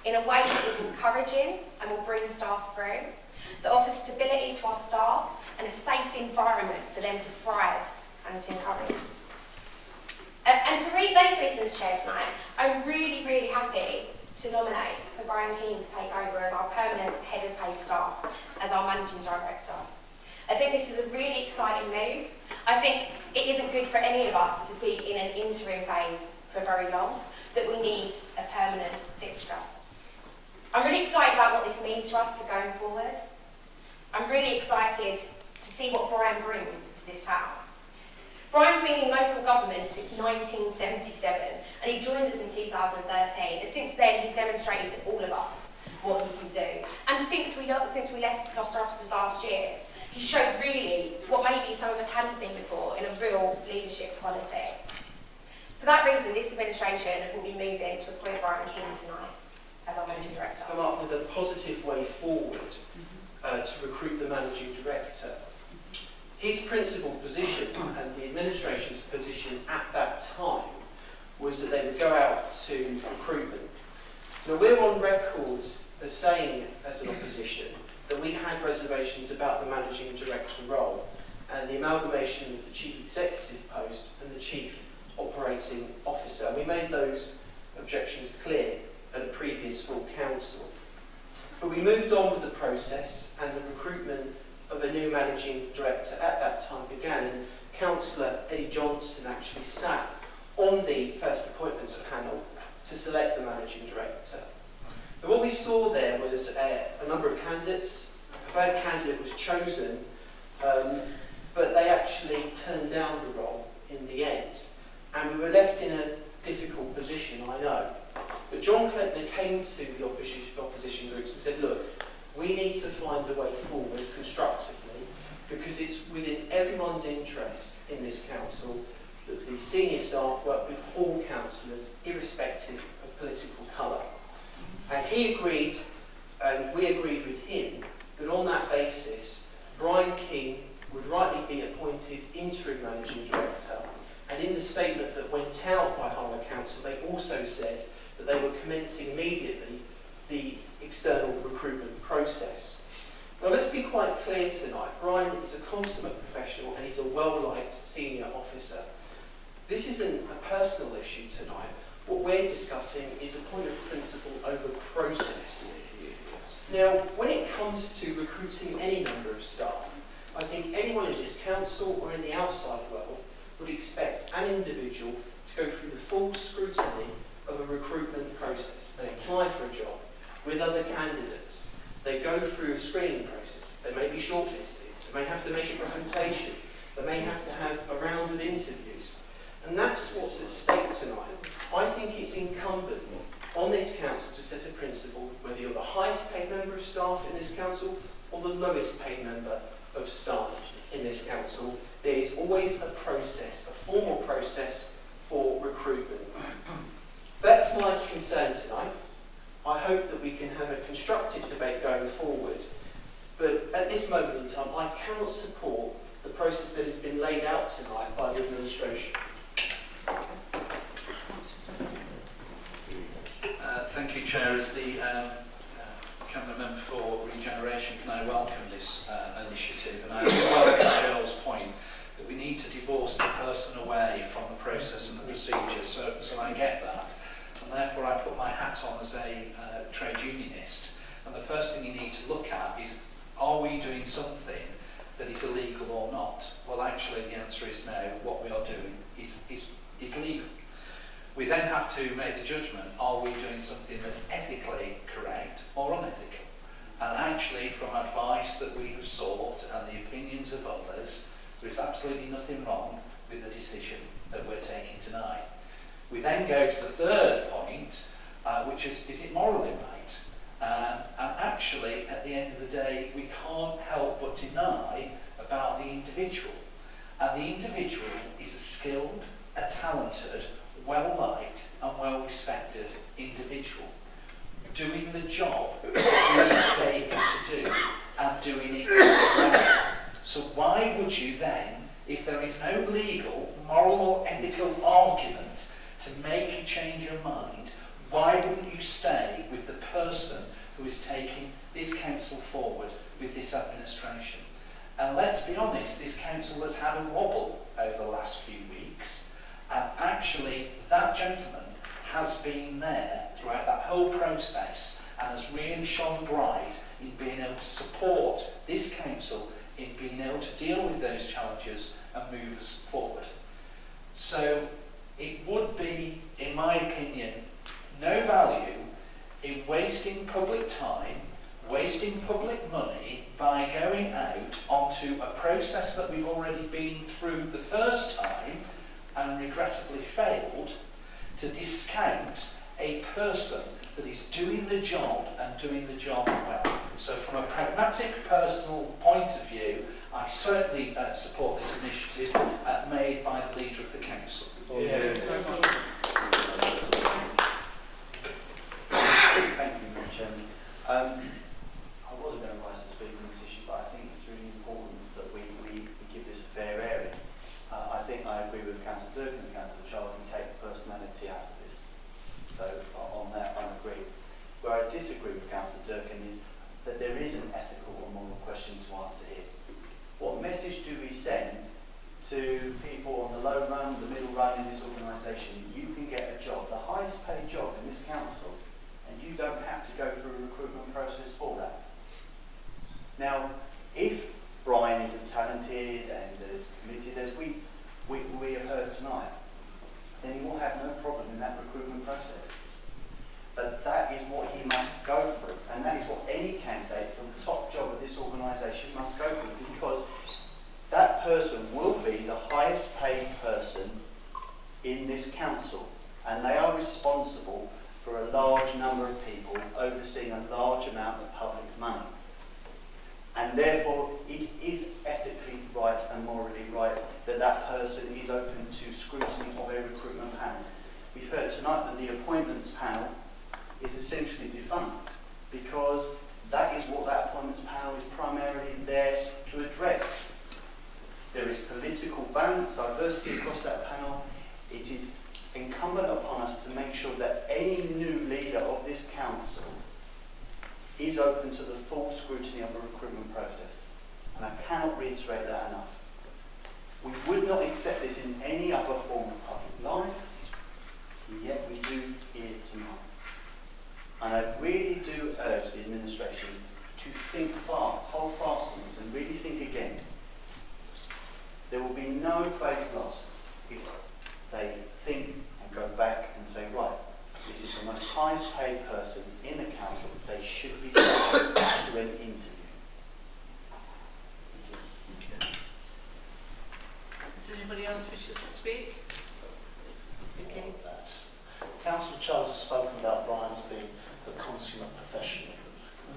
Speaker 10: in a way that is encouraging and will bring staff through, that offers stability to our staff and a safe environment for them to thrive and to encourage. And for those reasons, Chair, tonight, I'm really, really happy to nominate for Brian Keane to take over as our permanent head of paid staff, as our managing director. I think this is a really exciting move. I think it isn't good for any of us to be in an interim phase for very long, that we need a permanent fixture. I'm really excited about what this means to us for going forward. I'm really excited to see what Brian brings to this town. Brian's been in local government since 1977, and he joined us in 2013, and since then he's demonstrated to all of us what he can do. And since we lost our officers last year, he showed really what maybe some of us hadn't seen before in a real leadership quality. For that reason, this administration will be moving to appoint Brian King tonight as our managing director.
Speaker 15: Come up with a positive way forward to recruit the managing director. His principal position and the administration's position at that time was that they would go out to recruitment. Now we're on record as saying, as an opposition, that we had reservations about the managing director role and the amalgamation of the chief executive post and the chief operating officer. And we made those objections clear at a previous full council. But we moved on with the process, and the recruitment of a new managing director at that time began, and Councillor Eddie Johnson actually sat on the first appointments panel to select the managing director. And what we saw there was a number of candidates. A preferred candidate was chosen, but they actually turned down the role in the end. And we were left in a difficult position, I know. But John Klempner came to the opposition groups and said, look, we need to find a way forward constructively, because it's within everyone's interest in this council that the senior staff work with all councillors, irrespective of political colour. And he agreed, and we agreed with him, that on that basis, Brian King would rightly be appointed interim managing director. And in the statement that went out by Harlow Council, they also said that they were commencing immediately the external recruitment process. Now let's be quite clear tonight. Brian is a consummate professional and he's a well-liked senior officer. This isn't a personal issue tonight. What we're discussing is a point of principle over process. Now, when it comes to recruiting any number of staff, I think anyone in this council or in the outside world would expect an individual to go through the full scrutiny of a recruitment process. They apply for a job with other candidates. They go through a screening process. They may be shortlisted. They may have to make a presentation. They may have to have a round of interviews. And that's what's at stake tonight. I think it's incumbent on this council to set a principle, whether you're the highest paid member of staff in this council or the lowest paid member of staff in this council. There is always a process, a formal process for recruitment. That's my concern tonight. I hope that we can have a constructive debate going forward. But at this moment in time, I cannot support the process that has been laid out tonight by the administration.
Speaker 1: Thank you, Chair. As the Cabinet Member for Regeneration, can I welcome this initiative? And I welcome Gerald's point that we need to divorce the person away from the process and the procedure. So I get that. And therefore I put my hat on as a trade unionist. And the first thing you need to look at is, are we doing something that is illegal or not? Well, actually the answer is no. What we are doing is legal. We then have to make the judgment, are we doing something that's ethically correct or unethical? And actually, from advice that we have sought and the opinions of others, there is absolutely nothing wrong with the decision that we're taking tonight. We then go to the third point, which is it morally right? And actually, at the end of the day, we can't help but deny about the individual. And the individual is a skilled, a talented, well-liked and well-respected individual doing the job that we pay him to do and doing it well. So why would you then, if there is no legal, moral or ethical argument to make you change your mind, why wouldn't you stay with the person who is taking this council forward with this administration? And let's be honest, this council has had a wobble over the last few weeks. And actually, that gentleman has been there throughout that whole process and has really shone bright in being able to support this council in being able to deal with those challenges and move us forward. So it would be, in my opinion, no value in wasting public time, wasting public money by going out onto a process that we've already been through the first time and regrettably failed, to discount a person that is doing the job and doing the job well. So from a pragmatic personal point of view, I certainly support this initiative made by the leader of the council.
Speaker 11: Yeah.
Speaker 17: Thank you, Mr. Chairman. I wasn't going to rise to speak on this issue, but I think it's really important that we give this a fair airing. I think I agree with Councillor Durkin and Councillor Charles, we take the personality out of this. So on that, I agree. Where I disagree with Councillor Durkin is that there is an ethical or moral question to answer here. What message do we send to people on the low run, the middle run in this organisation? You can get a job, the highest paid job in this council, and you don't have to go through a recruitment process for that. Now, if Brian is as talented and as committed as we have heard tonight, then he will have no problem in that recruitment process. But that is what he must go through, and that is what any candidate for the top job of this organisation must go through, because that person will be the highest paid person in this council, and they are responsible for a large number of people overseeing a large amount of public money. And therefore, it is ethically right and morally right that that person is open to scrutiny of a recruitment panel. We've heard tonight that the appointments panel is essentially defunct, because that is what that appointments panel is primarily there to address. There is political balance, diversity across that panel. It is incumbent upon us to make sure that any new leader of this council is open to the full scrutiny of a recruitment process. And I cannot reiterate that enough. We would not accept this in any other form of public life, and yet we do here tonight. And I really do urge the administration to think hold fast on this and really think again. There will be no face lost if they think and go back and say, right, this is the most highest paid person in the council, they should be subject to an interview.
Speaker 2: Does anybody else wish to speak?
Speaker 3: Okay. Councillor Charles has spoken about Brian as being the consummate professional.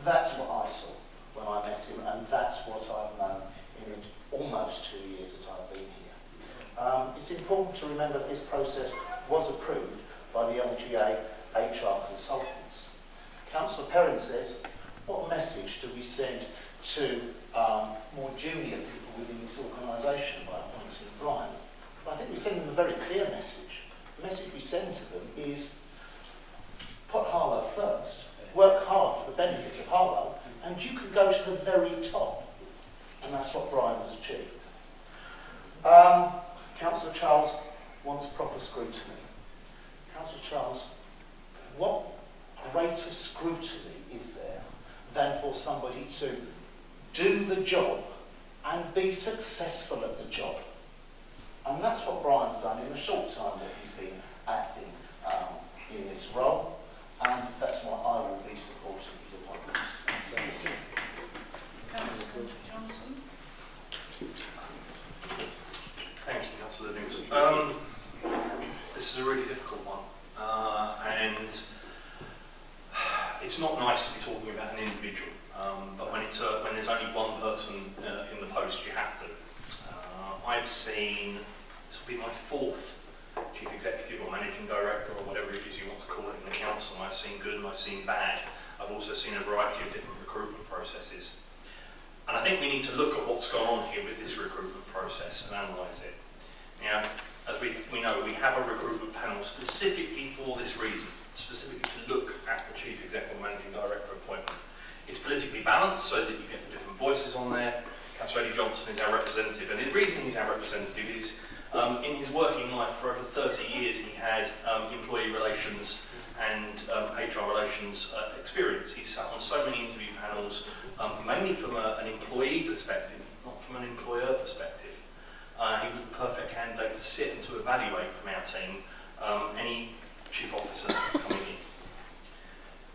Speaker 3: That's what I saw when I met him, and that's what I've known in almost 2 years that I've been here. It's important to remember that this process was approved by the LGA HR consultants. Councillor Perrin says, what message do we send to more junior people within this organisation by appointing Brian? Well, I think we send them a very clear message. The message we send to them is put Harlow first, work hard for the benefit of Harlow, and you can go to the very top. And that's what Brian has achieved. Councillor Charles wants proper scrutiny. Councillor Charles, what greater scrutiny is there than for somebody to do the job and be successful at the job? And that's what Brian's done in the short time that he's been acting in this role, and that's why I will be supporting his appointment.
Speaker 2: Councillor Johnson.
Speaker 18: Thank you, Councillor Livingston. This is a really difficult one, and it's not nice to be talking about an individual, but when there's only one person in the post, you have to. I've seen, this will be my fourth chief executive or managing director or whatever it is you want to call it in the council. I've seen good and I've seen bad. I've also seen a variety of different recruitment processes. And I think we need to look at what's gone on here with this recruitment process and analyse it. Now, as we know, we have a recruitment panel specifically for this reason, specifically to look at the chief executive or managing director appointment. It's politically balanced so that you get the different voices on there. Councillor Eddie Johnson is our representative, and the reason he's our representative is in his working life for over 30 years he had employee relations and HR relations experience. He sat on so many interview panels, mainly from an employee perspective, not from an employer perspective. He was the perfect candidate to sit and to evaluate from our team any chief officer coming in.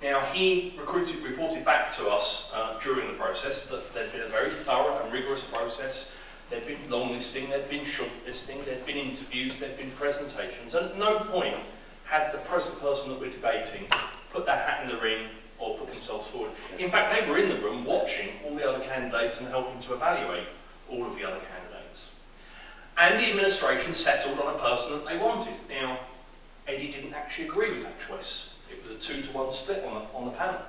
Speaker 18: Now, he reported back to us during the process that there'd been a very thorough and rigorous process. There'd been long listing, there'd been short listing, there'd been interviews, there'd been presentations, and at no point had the present person that we're debating put their hat in the ring or put themselves forward. in fact, they were in the room watching all the other candidates and helping to evaluate all of the other candidates. And the administration settled on a person that they wanted. Now, Eddie didn't actually agree with that choice. It was a 2-to-1 split on the panel.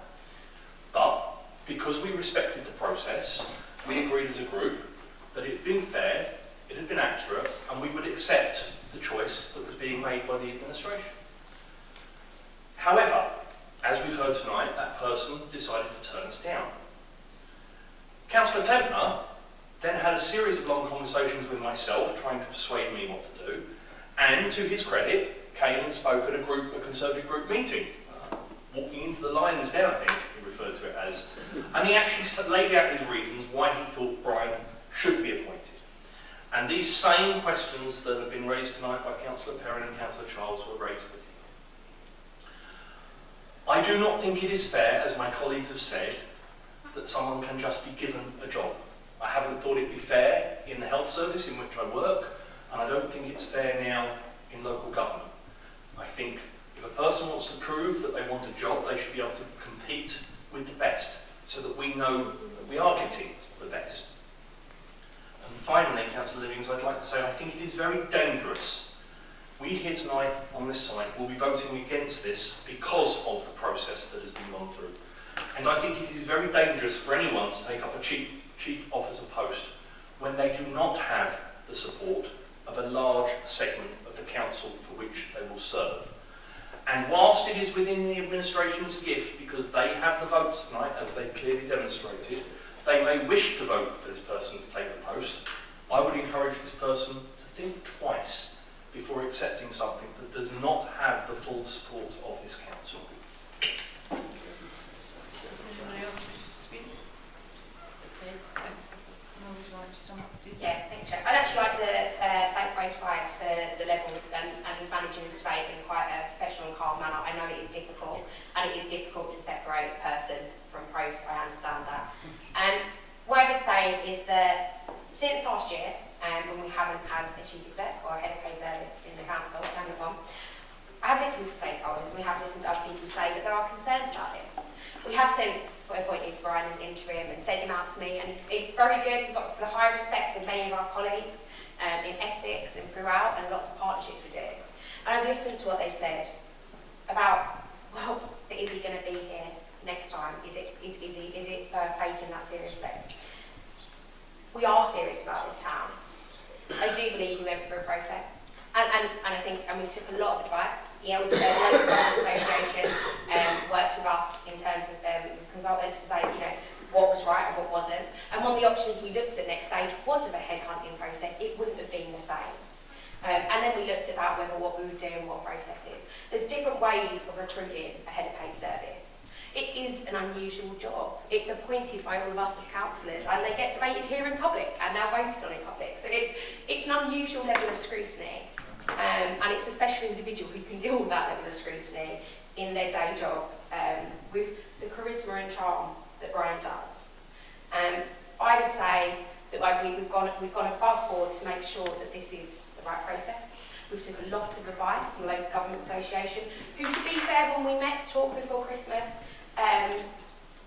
Speaker 18: But because we respected the process, we agreed as a group that it had been fair, it had been accurate, and we would accept the choice that was being made by the administration. However, as we've heard tonight, that person decided to turn us down. Councillor Klempner then had a series of long conversations with myself, trying to persuade me what to do, and to his credit, came and spoke at a Conservative group meeting, walking into the lion's den, I think he referred to it as, and he actually laid out his reasons why he thought Brian should be appointed. And these same questions that have been raised tonight by Councillor Perrin and Councillor Charles were raised with him. I do not think it is fair, as my colleagues have said, that someone can just be given a job. I haven't thought it be fair in the health service in which I work, and I don't think it's fair now in local government. I think if a person wants to prove that they want a job, they should be able to compete with the best, so that we know that we are getting the best. And finally, Councillor Livings, I'd like to say I think it is very dangerous. We here tonight on this side will be voting against this because of the process that has been gone through. And I think it is very dangerous for anyone to take up a chief officer post when they do not have the support of a large segment of the council for which they will serve. And whilst it is within the administration's gift, because they have the votes tonight, as they clearly demonstrated, they may wish to vote for this person to take the post, I would encourage this person to think twice before accepting something that does not have the full support of this council.
Speaker 10: Yeah, thanks, Chair. I'd actually like to thank both sides for the level and managing this debate in quite a professional and calm manner. I know it is difficult, and it is difficult to separate person from post, I understand that. What I would say is that since last year, when we haven't had a chief exec or a head of pay service in the council, I have listened to stakeholders, and we have listened to other people say that there are concerns about this. We have appointed Brian as interim and sent him out to me, and he's very good. He's got the high respect of many of our colleagues in Essex and throughout, and a lot of the partnerships we do. And I've listened to what they've said about, well, is he going to be here next time? Is it taken that seriously? We are serious about this town. I do believe we went through a process. And I think, we took a lot of advice. Yeah, the local government association worked with us in terms of consultants to say, what was right and what wasn't. And one of the options we looked at next stage was of a headhunting process. It wouldn't have been the same. And then we looked at that, whether what we would do and what processes. There's different ways of recruiting a head of paid service. It is an unusual job. It's appointed by all of us as councillors, and they get debated here in public and now voted on in public. So it's an unusual level of scrutiny. And it's a special individual who can deal with that level of scrutiny in their day job with the charisma and charm that Brian does. I would say that we've gone above board to make sure that this is the right process. We took a lot of advice from the Local Government Association, who, to be fair, when we met to talk before Christmas as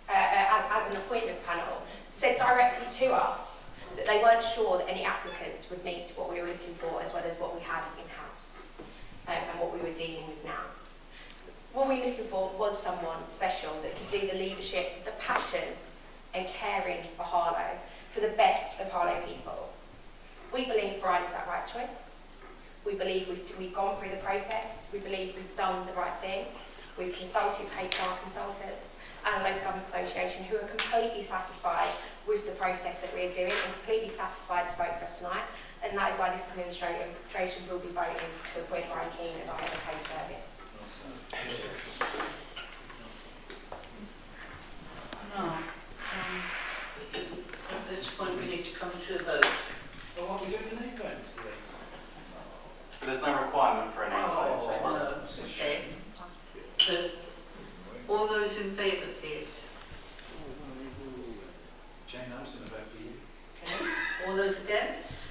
Speaker 10: an appointments panel, said directly to us that they weren't sure that any applicants would meet what we were looking for as well as what we had in-house and what we were dealing with now. What we were looking for was someone special that could do the leadership, the passion and caring for Harlow, for the best of Harlow people. We believe Brian is that right choice. We believe we've gone through the process. We believe we've done the right thing. We've consulted HR consultants and the Local Government Association, who are completely satisfied with the process that we're doing and completely satisfied to vote for us tonight. And that is why this administration will be voting to appoint Brian King as our head of paid service.
Speaker 2: At this point we need to come to a vote.
Speaker 1: Well, what are we doing the name votes?
Speaker 17: But there's no requirement for a name vote.
Speaker 2: No, okay. So, all those in favour, please.
Speaker 1: Jane, I was going to vote for you.
Speaker 2: Okay. All those against?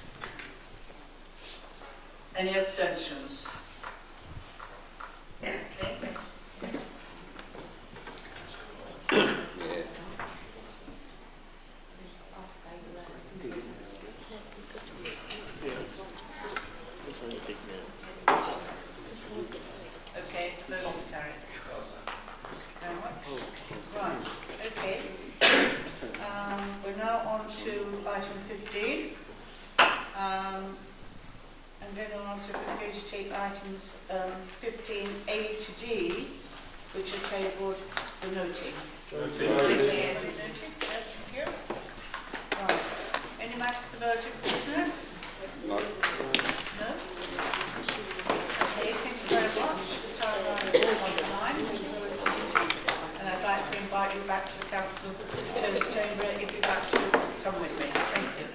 Speaker 2: Any abstentions? Okay. We're now on to item 15. And then I'll also propose to take items 15A to D, which are tabled for noting. Noted, yes, thank you. Right. Any matters of urgent business?
Speaker 16: No.
Speaker 2: No? Okay, thank you very much. The time line is 1:09. And I'd like to invite you back to the council chamber if you'd like to come with me. Thank you.